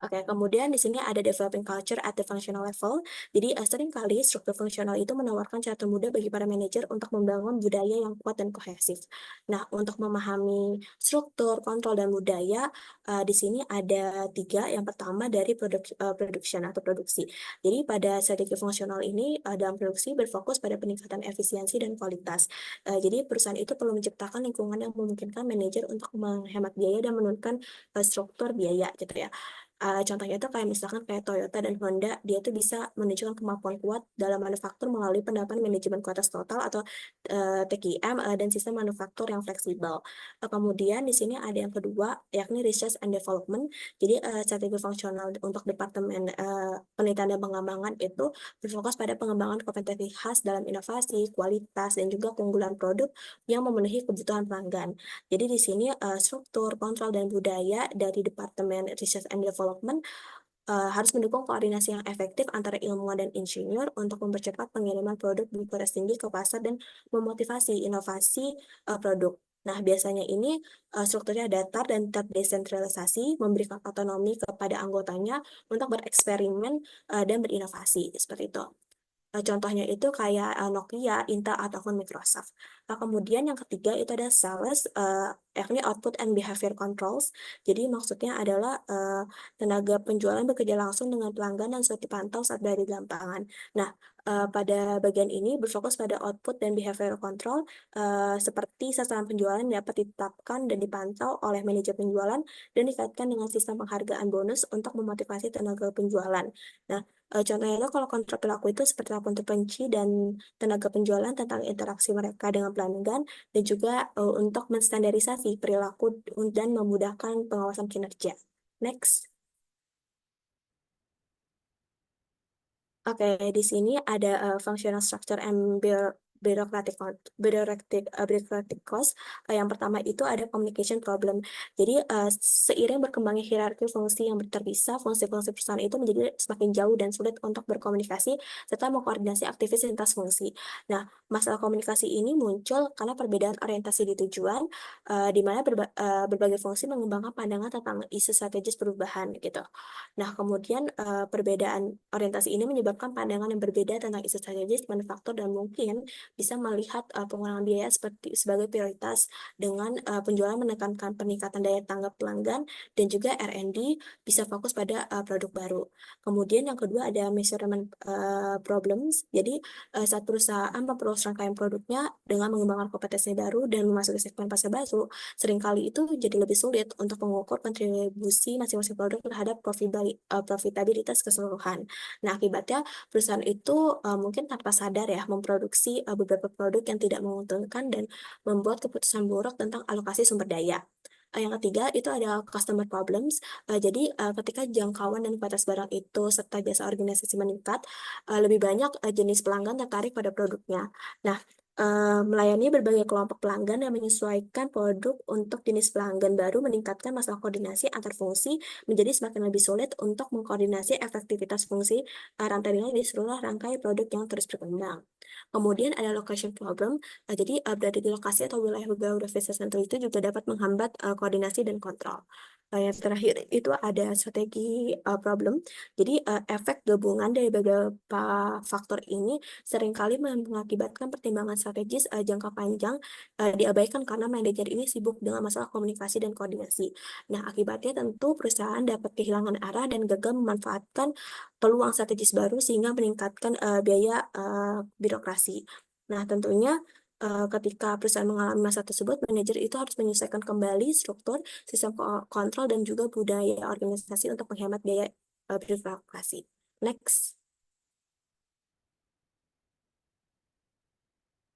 Oke, kemudian di sini ada developing culture at the functional level. Jadi seringkali struktur fungsional itu menawarkan cara termudah bagi para manajer untuk membangun budaya yang kuat dan kohesif. Nah, untuk memahami struktur, kontrol, dan budaya, di sini ada 3. Yang pertama dari production atau produksi. Jadi pada strategi fungsional ini dalam produksi berfokus pada peningkatan efisiensi dan kualitas. Jadi perusahaan itu perlu menciptakan lingkungan yang memungkinkan manajer untuk menghemat biaya dan menurunkan struktur biaya gitu ya. Contohnya itu kayak misalkan kayak Toyota dan Honda, dia tuh bisa menunjukkan kemampuan kuat dalam manufaktur melalui penerapan manajemen kualitas total atau TQM dan sistem manufaktur yang fleksibel. Kemudian di sini ada yang kedua, yakni research and development. Jadi strategi fungsional untuk departemen penelitian dan pengembangan itu berfokus pada pengembangan kompetensi khas dalam inovasi, kualitas, dan juga keunggulan produk yang memenuhi kebutuhan pelanggan. Jadi di sini struktur, kontrol, dan budaya dari Departemen Research and Development harus mendukung koordinasi yang efektif antara ilmuwan dan insinyur untuk mempercepat pengiriman produk berkualitas tinggi ke pasar dan memotivasi inovasi produk. Nah, biasanya ini strukturnya datar dan terdesentralisasi, memberikan otonomi kepada anggotanya untuk bereksperimen dan berinovasi, seperti itu. Contohnya itu kayak Nokia, Intel, ataupun Microsoft. Kemudian yang ketiga itu ada sales, yakni output and behavior controls. Jadi maksudnya adalah tenaga penjualan bekerja langsung dengan pelanggan dan sulit dipantau saat berada di lapangan. Nah, pada bagian ini berfokus pada output dan behavior control, seperti sasaran penjualan yang dapat ditetapkan dan dipantau oleh manajer penjualan dan dikaitkan dengan sistem penghargaan bonus untuk memotivasi tenaga penjualan. Nah, contohnya itu kalau kontrol perilaku itu seperti telepon terkunci dan tenaga penjualan tentang interaksi mereka dengan pelanggan dan juga untuk menstandarisasi perilaku dan memudahkan pengawasan kinerja. Next. Oke, di sini ada functional structure and bureaucratic cost. Yang pertama itu ada communication problem. Jadi seiring berkembangnya hierarki fungsi yang terpisah, fungsi-fungsi perusahaan itu menjadi semakin jauh dan sulit untuk berkomunikasi serta mengkoordinasi aktivitas lintas fungsi. Nah, masalah komunikasi ini muncul karena perbedaan orientasi di tujuan, di mana berbagai fungsi mengembangkan pandangan tentang isu strategis perubahan gitu. Nah, kemudian perbedaan orientasi ini menyebabkan pandangan yang berbeda tentang isu strategis manufaktur dan mungkin bisa melihat pengurangan biaya sebagai prioritas dengan penjualan menekankan peningkatan daya tanggap pelanggan dan juga R&D bisa fokus pada produk baru. Kemudian yang kedua ada measurement problems. Jadi saat perusahaan memperluas rangkaian produknya dengan mengembangkan kompetensi baru dan memasuki segmen pasar baru, seringkali itu jadi lebih sulit untuk mengukur kontribusi masing-masing produk terhadap profitabilitas keseluruhan. Nah, akibatnya perusahaan itu mungkin tanpa sadar ya memproduksi beberapa produk yang tidak menguntungkan dan membuat keputusan buruk tentang alokasi sumber daya. Yang ketiga itu ada customer problems. Jadi ketika jangkauan dan kualitas barang itu serta jasa organisasi meningkat, lebih banyak jenis pelanggan tertarik pada produknya. Nah, melayani berbagai kelompok pelanggan dan menyesuaikan produk untuk jenis pelanggan baru meningkatkan masalah koordinasi antar fungsi menjadi semakin lebih sulit untuk mengkoordinasi efektivitas fungsi rantai nilai di seluruh rangkai produk yang terus berkembang. Kemudian ada location problem, jadi berada di lokasi atau wilayah geografis tertentu itu juga dapat menghambat koordinasi dan kontrol. Yang terakhir itu ada strategi problem. Jadi efek gabungan dari beberapa faktor ini seringkali mengakibatkan pertimbangan strategis jangka panjang diabaikan karena manajer ini sibuk dengan masalah komunikasi dan koordinasi. Nah, akibatnya tentu perusahaan dapat kehilangan arah dan gagal memanfaatkan peluang strategis baru sehingga meningkatkan biaya birokrasi. Nah, tentunya ketika perusahaan mengalami masa tersebut, manajer itu harus menyesuaikan kembali struktur, sistem kontrol, dan juga budaya organisasi untuk menghemat biaya birokrasi. Next.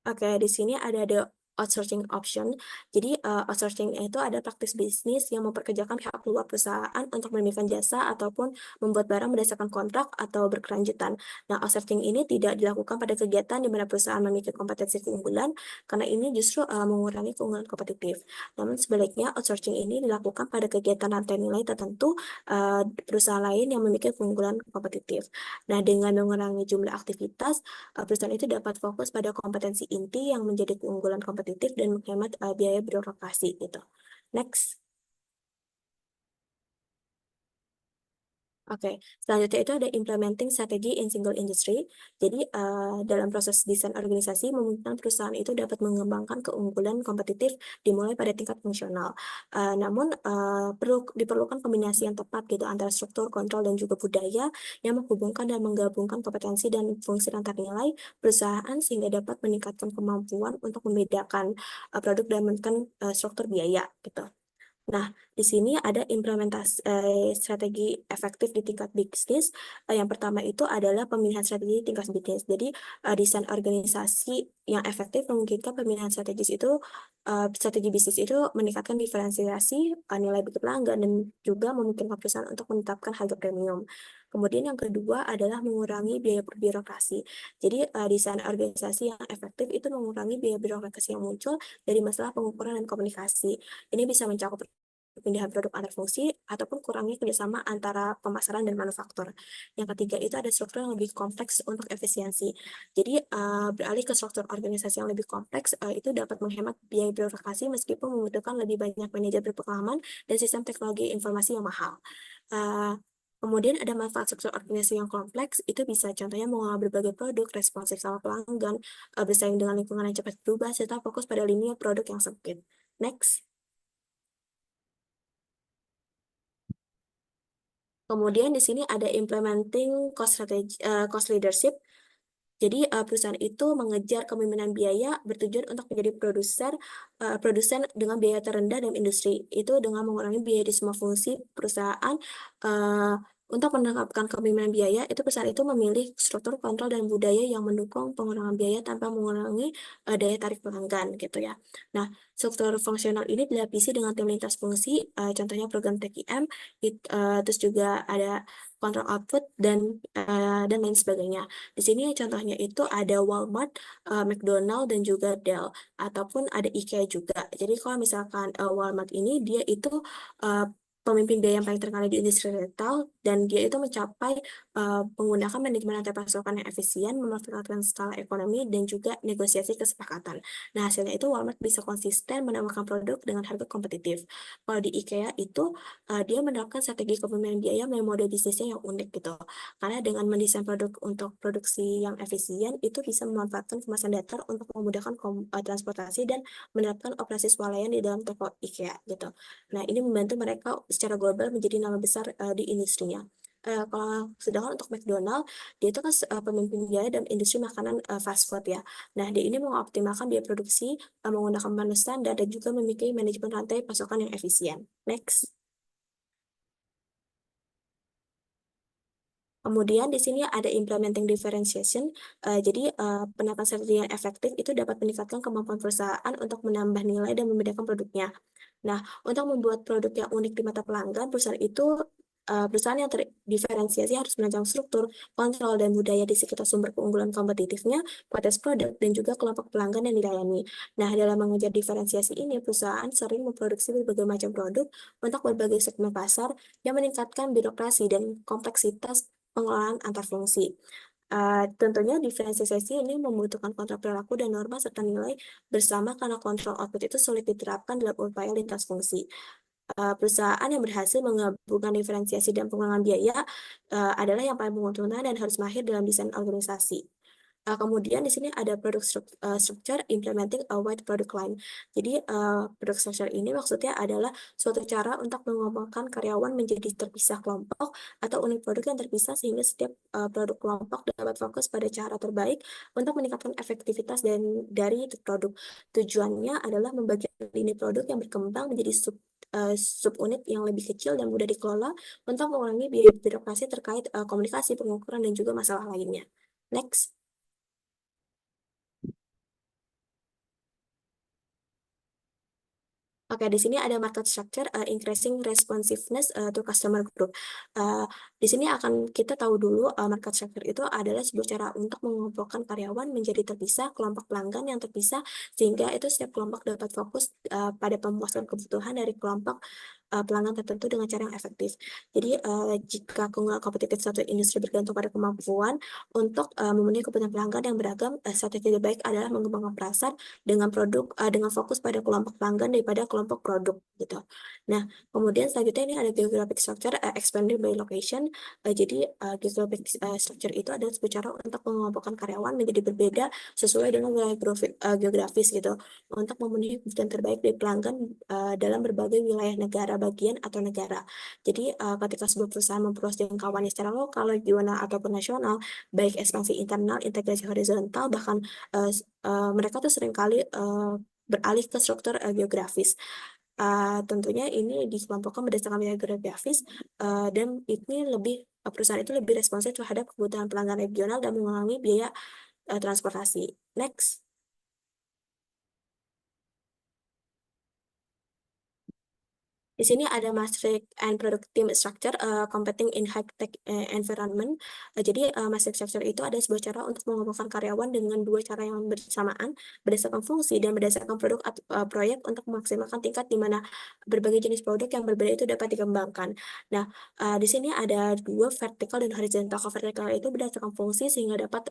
Oke, di sini ada outsourcing option. Jadi, outsourcing itu ada praktis bisnis yang memperkerjakan pihak luar perusahaan untuk memberikan jasa ataupun membuat barang berdasarkan kontrak atau berkelanjutan. Nah, outsourcing ini tidak dilakukan pada kegiatan di mana perusahaan memiliki kompetensi keunggulan, karena ini justru mengurangi keunggulan kompetitif. Namun sebaliknya, outsourcing ini dilakukan pada kegiatan rantai nilai tertentu perusahaan lain yang memiliki keunggulan kompetitif. Nah, dengan mengurangi jumlah aktivitas, perusahaan itu dapat fokus pada kompetensi inti yang menjadi keunggulan kompetitif dan menghemat biaya birokrasi gitu. Next. Oke, selanjutnya itu ada implementing strategi in single industry. Jadi, dalam proses desain organisasi, memungkinkan perusahaan itu dapat mengembangkan keunggulan kompetitif dimulai pada tingkat fungsional. Namun, diperlukan kombinasi yang tepat gitu antara struktur, kontrol, dan juga budaya yang menghubungkan dan menggabungkan kompetensi dan fungsi rantai nilai perusahaan sehingga dapat meningkatkan kemampuan untuk membedakan produk dan menekan struktur biaya gitu. Nah, di sini ada implementasi strategi efektif di tingkat bisnis. Yang pertama itu adalah pemilihan strategi di tingkat bisnis. Jadi, desain organisasi yang efektif memungkinkan pemilihan strategi bisnis itu meningkatkan diferensiasi nilai bagi pelanggan dan juga memungkinkan perusahaan untuk menetapkan harga premium. Kemudian yang kedua adalah mengurangi biaya birokrasi. Jadi, desain organisasi yang efektif itu mengurangi biaya birokrasi yang muncul dari masalah pengukuran dan komunikasi. Ini bisa mencakup perpindahan produk antar fungsi ataupun kurangnya kerjasama antara pemasaran dan manufaktur. Yang ketiga itu ada struktur yang lebih kompleks untuk efisiensi. Jadi beralih ke struktur organisasi yang lebih kompleks itu dapat menghemat biaya birokrasi meskipun membutuhkan lebih banyak manajer berpengalaman dan sistem teknologi informasi yang mahal. Uh, Kemudian ada manfaat struktur organisasi yang kompleks, itu bisa contohnya mengolah berbagai produk, responsif sama pelanggan, bersaing dengan lingkungan yang cepat berubah, serta fokus pada linear produk yang sempit. Next. Kemudian di sini ada implementing cost leadership. Jadi perusahaan itu mengejar kepemimpinan biaya bertujuan untuk menjadi produsen dengan biaya terendah dalam industri. Itu dengan mengurangi biaya di semua fungsi perusahaan. eh, untuk menerapkan kepemimpinan biaya, itu perusahaan itu memilih struktur kontrol dan budaya yang mendukung pengurangan biaya tanpa mengurangi daya tarik pelanggan gitu ya. Nah, struktur fungsional ini dilapisi dengan tim lintas fungsi, contohnya program TKM, terus juga ada kontrol output dan lain sebagainya. Di sini contohnya itu ada Walmart, McDonald, dan juga Dell, ataupun ada IKEA juga. Jadi kalau misalkan Walmart ini dia itu uh, pemimpin biaya yang paling terkenal di industri retail, dan dia itu mencapai menggunakan manajemen rantai pasokan yang efisien, memanfaatkan skala ekonomi, dan juga negosiasi kesepakatan. Nah, hasilnya itu Walmart bisa konsisten menawarkan produk dengan harga kompetitif. Kalau di IKEA itu dia menerapkan strategi kepemimpinan biaya melalui model bisnisnya yang unik gitu. Karena dengan mendesain produk untuk produksi yang efisien, itu bisa memanfaatkan kemasan datar untuk memudahkan transportasi dan menerapkan operasi swalayan di dalam toko IKEA gitu. Nah, ini membantu mereka secara global menjadi nama besar di industrinya. Kalau sedangkan untuk McDonald, dia itu kan pemimpin biaya dan industri makanan fast food ya. Nah, dia ini mengoptimalkan biaya produksi, menggunakan bahan standar, dan juga memiliki manajemen rantai pasokan yang efisien. Next. Kemudian di sini ada implementing differentiation. Jadi penerapan strategi yang efektif itu dapat meningkatkan kemampuan perusahaan untuk menambah nilai dan membedakan produknya. Nah, untuk membuat produk yang unik di mata pelanggan, perusahaan yang terdiferensiasi harus merancang struktur, kontrol, dan budaya di sekitar sumber keunggulan kompetitifnya, kualitas produk, dan juga kelompok pelanggan yang dilayani. Nah, dalam mengejar diferensiasi ini, perusahaan sering memproduksi berbagai macam produk untuk berbagai segmen pasar yang meningkatkan birokrasi dan kompleksitas pengelolaan antar fungsi. Tentunya diferensiasi ini membutuhkan kontrak perilaku dan norma serta nilai bersama karena kontrol output itu sulit diterapkan dalam upaya lintas fungsi. Perusahaan yang berhasil menggabungkan diferensiasi dan pengurangan biaya adalah yang paling menguntungkan dan harus mahir dalam desain organisasi. Kemudian di sini ada structure implementing a wide product line. Jadi product structure ini maksudnya adalah suatu cara untuk mengelompokkan karyawan menjadi terpisah kelompok atau unit produk yang terpisah sehingga setiap produk kelompok dapat fokus pada cara terbaik untuk meningkatkan efektivitas dari produk. Tujuannya adalah membagi lini produk yang berkembang menjadi subunit yang lebih kecil dan mudah dikelola untuk mengurangi biaya birokrasi terkait komunikasi, pengukuran, dan juga masalah lainnya. Next. Oke, di sini ada market structure, increasing responsiveness to customer group. Di sini akan kita tahu dulu market structure itu adalah sebuah cara untuk mengumpulkan karyawan menjadi terpisah, kelompok pelanggan yang terpisah, sehingga itu setiap kelompok dapat fokus pada pemuasan kebutuhan dari kelompok pelanggan tertentu dengan cara yang efektif. Jadi, jika keunggulan kompetitif suatu industri bergantung pada kemampuan untuk memenuhi kebutuhan pelanggan yang beragam, strategi terbaik adalah mengembangkan pasar dengan fokus pada kelompok pelanggan daripada kelompok produk gitu. Nah, kemudian selanjutnya ini ada geographic structure expanded by location. Jadi geographic structure itu adalah sebuah cara untuk mengelompokkan karyawan menjadi berbeda sesuai dengan wilayah geografis gitu untuk memenuhi kebutuhan terbaik dari pelanggan dalam berbagai wilayah negara bagian atau negara. Jadi ketika sebuah perusahaan memperluas jangkauannya secara lokal, regional ataupun nasional, baik ekspansi internal, integrasi horizontal, bahkan mereka tuh seringkali beralih ke struktur geografis. Tentunya ini dikelompokkan berdasarkan wilayah geografis dan perusahaan itu lebih responsif terhadap kebutuhan pelanggan regional dan mengurangi biaya transportasi. Next. Di sini ada matrix and product team structure competing in high-tech environment. Jadi matrix structure itu ada sebuah cara untuk mengumpulkan karyawan dengan dua cara yang bersamaan berdasarkan fungsi dan berdasarkan produk atau proyek untuk memaksimalkan tingkat di mana berbagai jenis produk yang berbeda itu dapat dikembangkan. Nah, di sini ada dua vertikal dan horizontal. Kalau vertikal itu berdasarkan fungsi sehingga dapat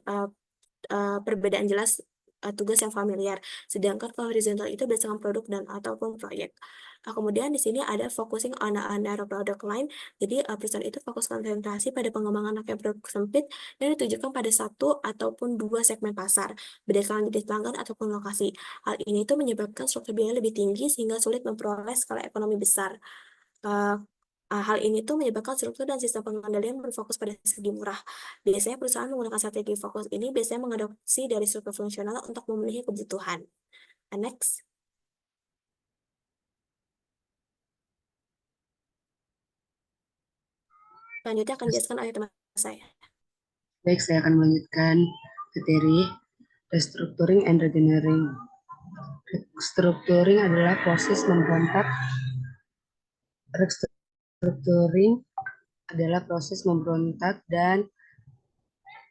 perbedaan jelas tugas yang familiar. Sedangkan kalau horizontal itu berdasarkan produk dan ataupun proyek. Kemudian di sini ada focusing on a narrow product line. Jadi perusahaan itu fokus konsentrasi pada pengembangan market produk sempit yang ditujukan pada satu ataupun dua segmen pasar, berdasarkan jenis pelanggan ataupun lokasi. Hal ini tuh menyebabkan struktur biaya lebih tinggi sehingga sulit memperoleh skala ekonomi besar. Eh, Hal ini tuh menyebabkan struktur dan sistem pengendalian berfokus pada segi murah. Biasanya perusahaan menggunakan strategi fokus ini biasanya mengadopsi dari struktur fungsional untuk memenuhi kebutuhan. Next. Selanjutnya akan dijelaskan oleh teman saya. Baik, saya akan melanjutkan materi restructuring and regeneration. Restructuring adalah proses memberontak. Restructuring adalah proses memberontak dan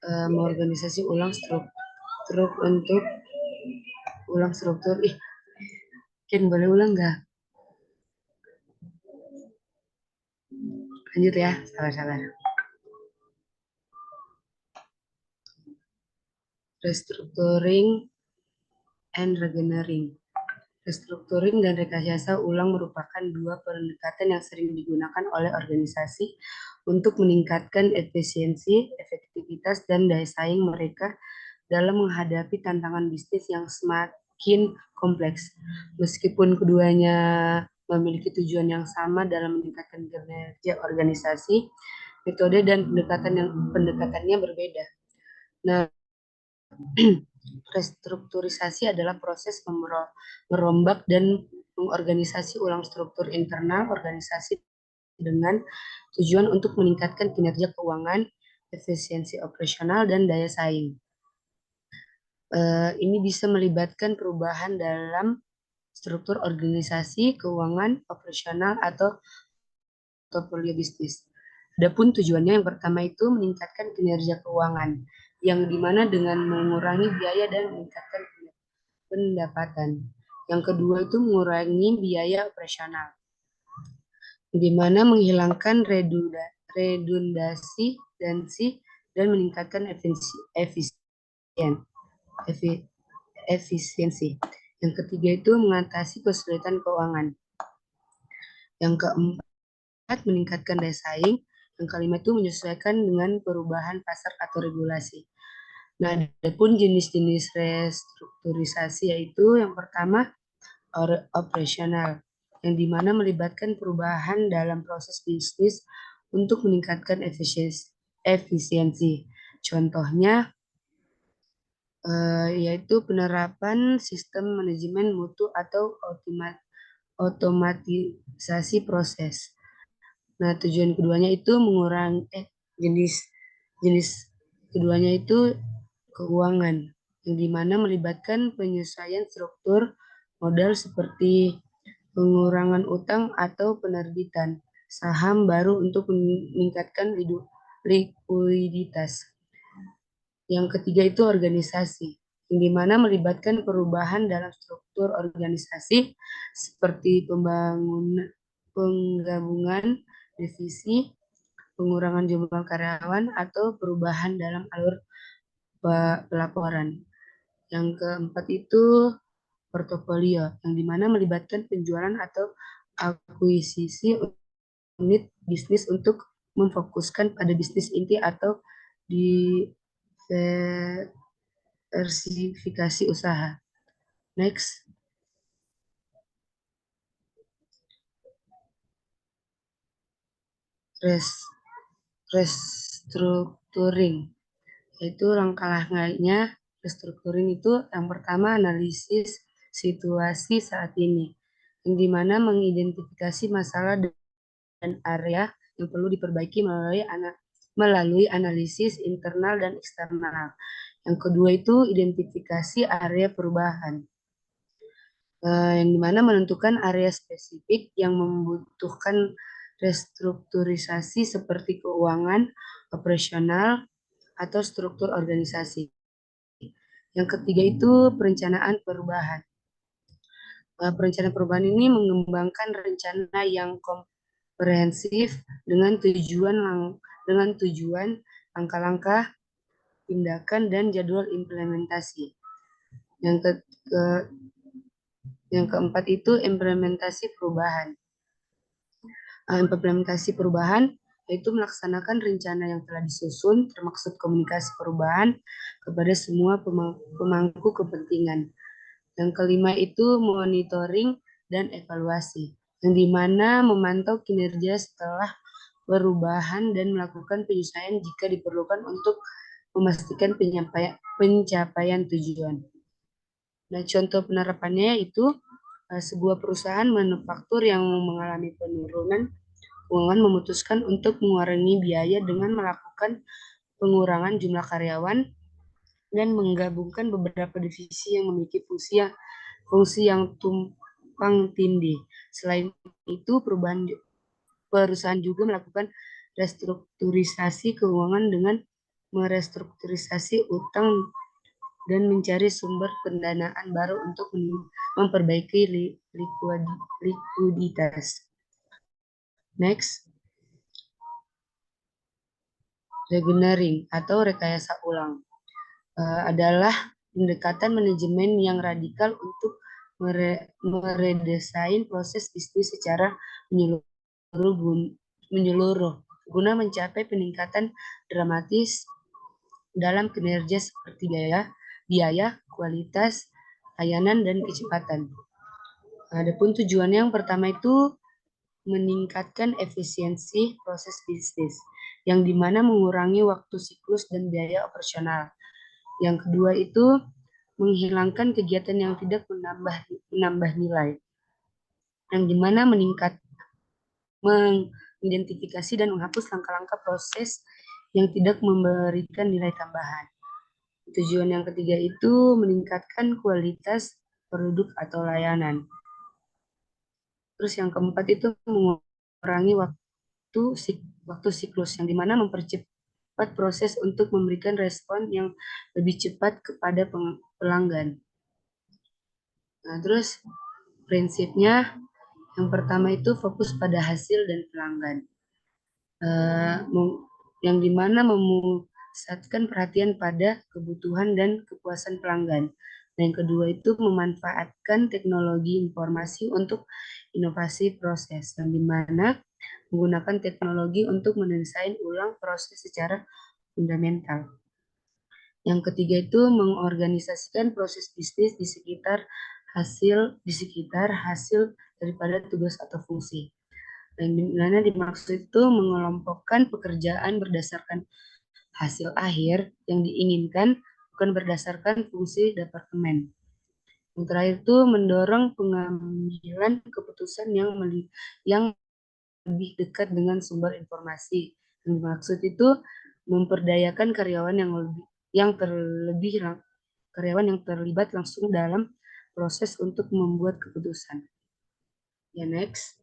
mengorganisasi ulang struktur untuk ulang struktur. Ken boleh ulang nggak? Lanjut ya, sabar-sabar. Restructuring and regeneration. Restructuring dan rekayasa ulang merupakan dua pendekatan yang sering digunakan oleh organisasi untuk meningkatkan efisiensi, efektivitas, dan daya saing mereka dalam menghadapi tantangan bisnis yang semakin kompleks. Meskipun keduanya memiliki tujuan yang sama dalam meningkatkan kinerja organisasi, metode dan pendekatannya berbeda. Nah, restrukturisasi adalah proses merombak dan mengorganisasi ulang struktur internal organisasi dengan tujuan untuk meningkatkan kinerja keuangan, efisiensi operasional, dan daya saing. Ini bisa melibatkan perubahan dalam struktur organisasi, keuangan, operasional, atau portofolio bisnis. Adapun tujuannya yang pertama itu meningkatkan kinerja keuangan, yang dimana dengan mengurangi biaya dan meningkatkan pendapatan. Yang kedua itu mengurangi biaya operasional, dimana menghilangkan redundasi dan meningkatkan efisiensi. Yang ketiga itu mengatasi kesulitan keuangan. Yang keempat meningkatkan daya saing. Yang kelima itu menyesuaikan dengan perubahan pasar atau regulasi. Nah, adapun jenis-jenis restrukturisasi yaitu yang pertama operasional, yang dimana melibatkan perubahan dalam proses bisnis untuk meningkatkan efisiensi. Contohnya yaitu penerapan sistem manajemen mutu atau otomatisasi proses. Nah, tujuan keduanya itu mengurangi jenis keduanya itu keuangan, yang dimana melibatkan penyesuaian struktur modal seperti pengurangan utang atau penerbitan saham baru untuk meningkatkan likuiditas. Yang ketiga itu organisasi, yang dimana melibatkan perubahan dalam struktur organisasi seperti penggabungan divisi, pengurangan jumlah karyawan, atau perubahan dalam alur pelaporan. Yang keempat itu portofolio, yang dimana melibatkan penjualan atau akuisisi unit bisnis untuk memfokuskan pada bisnis inti atau diversifikasi usaha. Next. Restructuring, yaitu langkah-langkahnya. Restructuring itu yang pertama analisis situasi saat ini, yang dimana mengidentifikasi masalah dan area yang perlu diperbaiki melalui analisis internal dan eksternal. Yang kedua itu identifikasi area perubahan, yang dimana menentukan area spesifik yang membutuhkan restrukturisasi seperti keuangan, operasional, atau struktur organisasi. Yang ketiga itu perencanaan perubahan. Perencanaan perubahan ini mengembangkan rencana yang komprehensif dengan tujuan langkah-langkah, tindakan, dan jadwal implementasi. Yang keempat itu implementasi perubahan. Implementasi perubahan yaitu melaksanakan rencana yang telah disusun, termaksud komunikasi perubahan kepada semua pemangku kepentingan. Yang kelima itu monitoring dan evaluasi, yang dimana memantau kinerja setelah perubahan dan melakukan penyesuaian jika diperlukan untuk memastikan pencapaian tujuan. Nah, contoh penerapannya yaitu sebuah perusahaan manufaktur yang mengalami penurunan keuangan memutuskan untuk mengurangi biaya dengan melakukan pengurangan jumlah karyawan dan menggabungkan beberapa divisi yang memiliki fungsi yang tumpang tindih. Selain itu, perusahaan juga melakukan restrukturisasi keuangan dengan merestrukturisasi utang dan mencari sumber pendanaan baru untuk memperbaiki likuiditas. Next, regenerering atau rekayasa ulang adalah pendekatan manajemen yang radikal untuk meredesain proses bisnis secara menyeluruh guna mencapai peningkatan dramatis dalam kinerja seperti biaya, kualitas, layanan, dan kecepatan. Adapun tujuannya yang pertama itu meningkatkan efisiensi proses bisnis, yang dimana mengurangi waktu siklus dan biaya operasional. Yang kedua itu menghilangkan kegiatan yang tidak menambah nilai, yang dimana mengidentifikasi dan menghapus langkah-langkah proses yang tidak memberikan nilai tambahan. Tujuan yang ketiga itu meningkatkan kualitas produk atau layanan. Terus yang keempat itu mengurangi waktu siklus, yang dimana mempercepat proses untuk memberikan respon yang lebih cepat kepada pelanggan. Nah, terus prinsipnya yang pertama itu fokus pada hasil dan pelanggan, yang dimana memusatkan perhatian pada kebutuhan dan kepuasan pelanggan. Dan yang kedua itu memanfaatkan teknologi informasi untuk inovasi proses, yang dimana menggunakan teknologi untuk mendesain ulang proses secara fundamental. Yang ketiga itu mengorganisasikan proses bisnis di sekitar hasil daripada tugas atau fungsi. Dan dimana dimaksud itu mengelompokkan pekerjaan berdasarkan hasil akhir yang diinginkan, bukan berdasarkan fungsi departemen. Yang terakhir itu mendorong pengambilan keputusan yang lebih dekat dengan sumber informasi. Yang dimaksud itu memperdayakan karyawan yang terlibat langsung dalam proses untuk membuat keputusan. Ya, next.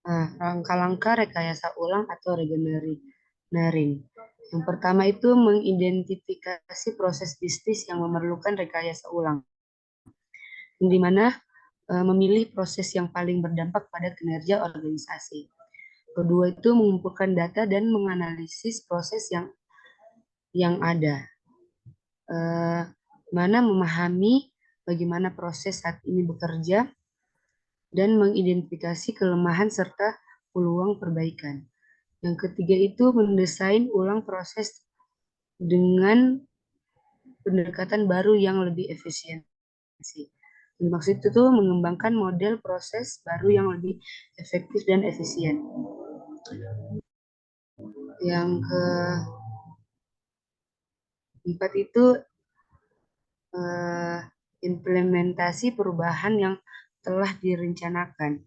Nah, langkah-langkah rekayasa ulang atau regenerering. Yang pertama itu mengidentifikasi proses bisnis yang memerlukan rekayasa ulang, di mana memilih proses yang paling berdampak pada kinerja organisasi. Kedua itu mengumpulkan data dan menganalisis proses yang ada, mana memahami bagaimana proses saat ini bekerja dan mengidentifikasi kelemahan serta peluang perbaikan. Yang ketiga itu mendesain ulang proses dengan pendekatan baru yang lebih efisiensi. Maksud itu mengembangkan model proses baru yang lebih efektif dan efisien. Yang keempat itu implementasi perubahan yang telah direncanakan.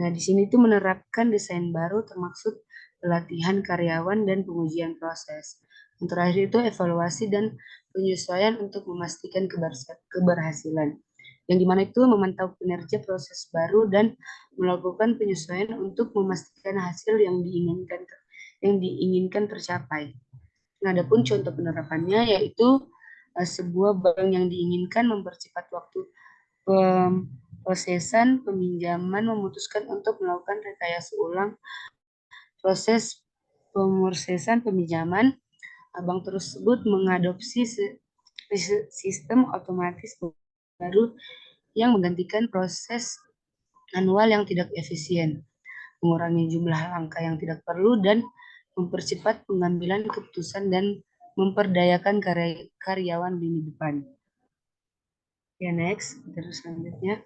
Nah, di sini itu menerapkan desain baru termaksud pelatihan karyawan dan pengujian proses. Yang terakhir itu evaluasi dan penyesuaian untuk memastikan keberhasilan. Yang dimana itu memantau kinerja proses baru dan melakukan penyesuaian untuk memastikan hasil yang diinginkan tercapai. Nah, adapun contoh penerapannya yaitu sebuah bank yang diinginkan mempercepat waktu prosesan peminjaman memutuskan untuk melakukan rekayasa ulang proses pemrosesan peminjaman, bank tersebut mengadopsi sistem otomatis baru yang menggantikan proses manual yang tidak efisien, mengurangi jumlah langkah yang tidak perlu, dan mempercepat pengambilan keputusan dan memperdayakan karyawan lini depan. Ya, next, terus selanjutnya.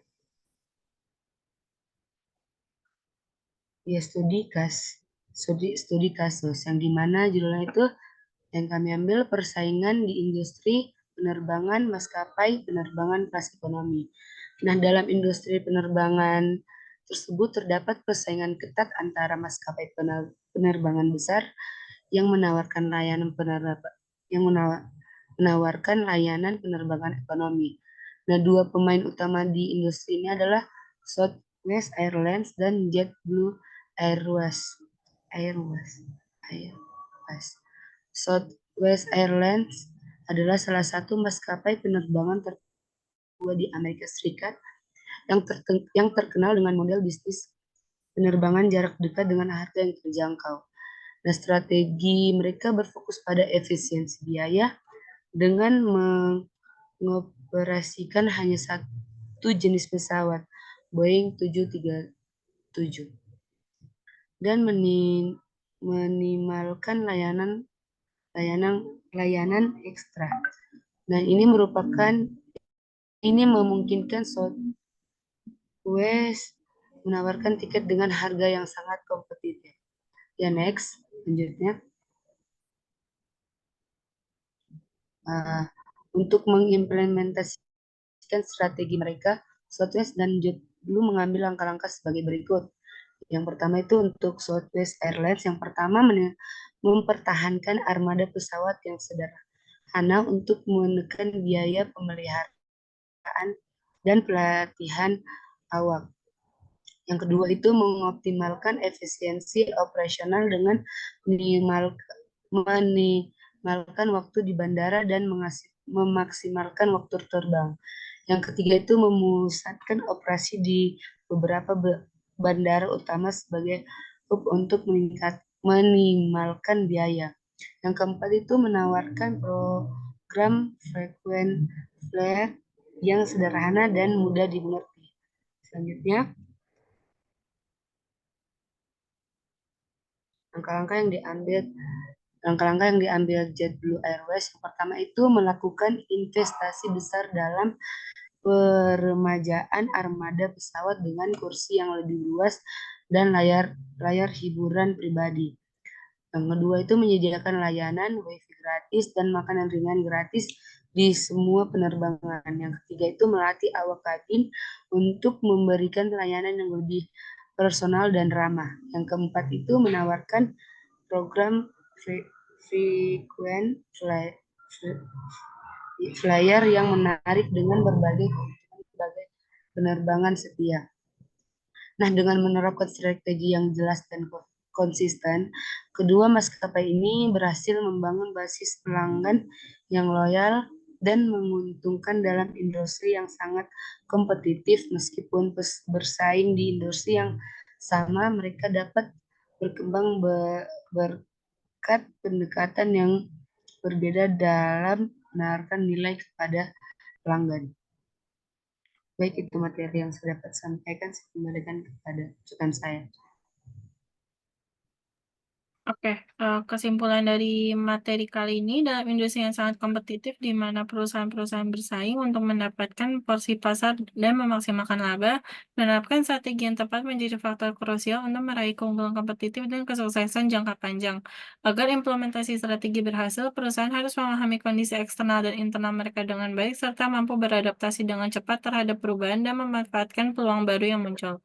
Ya, studi kasus, yang dimana judulnya itu yang kami ambil persaingan di industri penerbangan maskapai penerbangan kelas ekonomi. Nah, dalam industri penerbangan tersebut terdapat persaingan ketat antara maskapai penerbangan besar yang menawarkan layanan penerbangan ekonomi. Nah, dua pemain utama di industri ini adalah Southwest Airlines dan JetBlue Airways. Southwest Airlines adalah salah satu maskapai penerbangan tertua di Amerika Serikat yang terkenal dengan model bisnis penerbangan jarak dekat dengan harga yang terjangkau. Nah, strategi mereka berfokus pada efisiensi biaya dengan mengoperasikan hanya satu jenis pesawat, Boeing 737, dan minimalkan layanan ekstra. Nah, ini memungkinkan Southwest menawarkan tiket dengan harga yang sangat kompetitif. Ya, next, selanjutnya. Untuk mengimplementasikan strategi mereka, Southwest dan JetBlue mengambil langkah-langkah sebagai berikut. Yang pertama itu untuk Southwest Airlines, yang pertama mempertahankan armada pesawat yang sederhana untuk menekan biaya pemeliharaan dan pelatihan awak. Yang kedua itu mengoptimalkan efisiensi operasional dengan minimalkan waktu di bandara dan memaksimalkan waktu terbang. Yang ketiga itu memusatkan operasi di beberapa bandara utama sebagai hub untuk minimalkan biaya. Yang keempat itu menawarkan program frequent flyer yang sederhana dan mudah dimengerti. Selanjutnya, langkah-langkah yang diambil JetBlue Airways. Yang pertama itu melakukan investasi besar dalam peremajaan armada pesawat dengan kursi yang lebih luas dan layar hiburan pribadi. Yang kedua itu menyediakan layanan wifi gratis dan makanan ringan gratis di semua penerbangan. Yang ketiga itu melatih awak kabin untuk memberikan layanan yang lebih personal dan ramah. Yang keempat itu menawarkan program frequent flyer yang menarik dengan berbagai keuntungan sebagai penerbangan setia. Nah, dengan menerapkan strategi yang jelas dan konsisten, kedua maskapai ini berhasil membangun basis pelanggan yang loyal dan menguntungkan dalam industri yang sangat kompetitif. Meskipun bersaing di industri yang sama, mereka dapat berkembang berkat pendekatan yang berbeda dalam menawarkan nilai kepada pelanggan. Baik, itu materi yang saya dapat sampaikan. Saya kembalikan kepada usutan saya. Oke, kesimpulan dari materi kali ini, dalam industri yang sangat kompetitif di mana perusahaan-perusahaan bersaing untuk mendapatkan porsi pasar dan memaksimalkan laba, menerapkan strategi yang tepat menjadi faktor krusial untuk meraih keunggulan kompetitif dan kesuksesan jangka panjang. Agar implementasi strategi berhasil, perusahaan harus memahami kondisi eksternal dan internal mereka dengan baik, serta mampu beradaptasi dengan cepat terhadap perubahan dan memanfaatkan peluang baru yang muncul.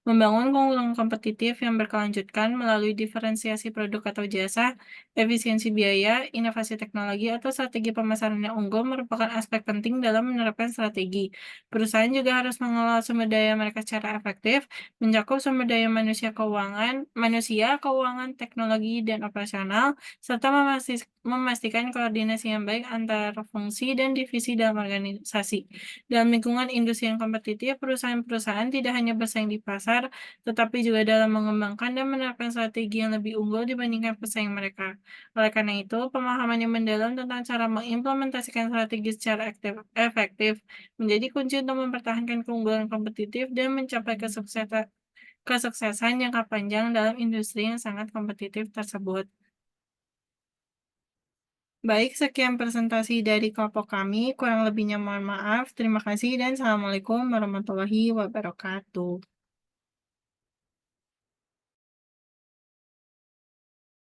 Membangun keunggulan kompetitif yang berkelanjutan melalui diferensiasi produk atau jasa, efisiensi biaya, inovasi teknologi, atau strategi pemasaran yang unggul merupakan aspek penting dalam menerapkan strategi. Perusahaan juga harus mengelola sumber daya mereka secara efektif, mencakup sumber daya manusia, keuangan, teknologi, dan operasional, serta memastikan koordinasi yang baik antar fungsi dan divisi dalam organisasi. Dalam lingkungan industri yang kompetitif, perusahaan-perusahaan tidak hanya bersaing di pasar, tetapi juga dalam mengembangkan dan menerapkan strategi yang lebih unggul dibandingkan pesaing mereka. Oleh karena itu, pemahaman yang mendalam tentang cara mengimplementasikan strategi secara efektif menjadi kunci untuk mempertahankan keunggulan kompetitif dan mencapai kesuksesan jangka panjang dalam industri yang sangat kompetitif tersebut. Baik, sekian presentasi dari kelompok kami. Kurang lebihnya mohon maaf. Terima kasih dan Assalamualaikum warahmatullahi wabarakatuh.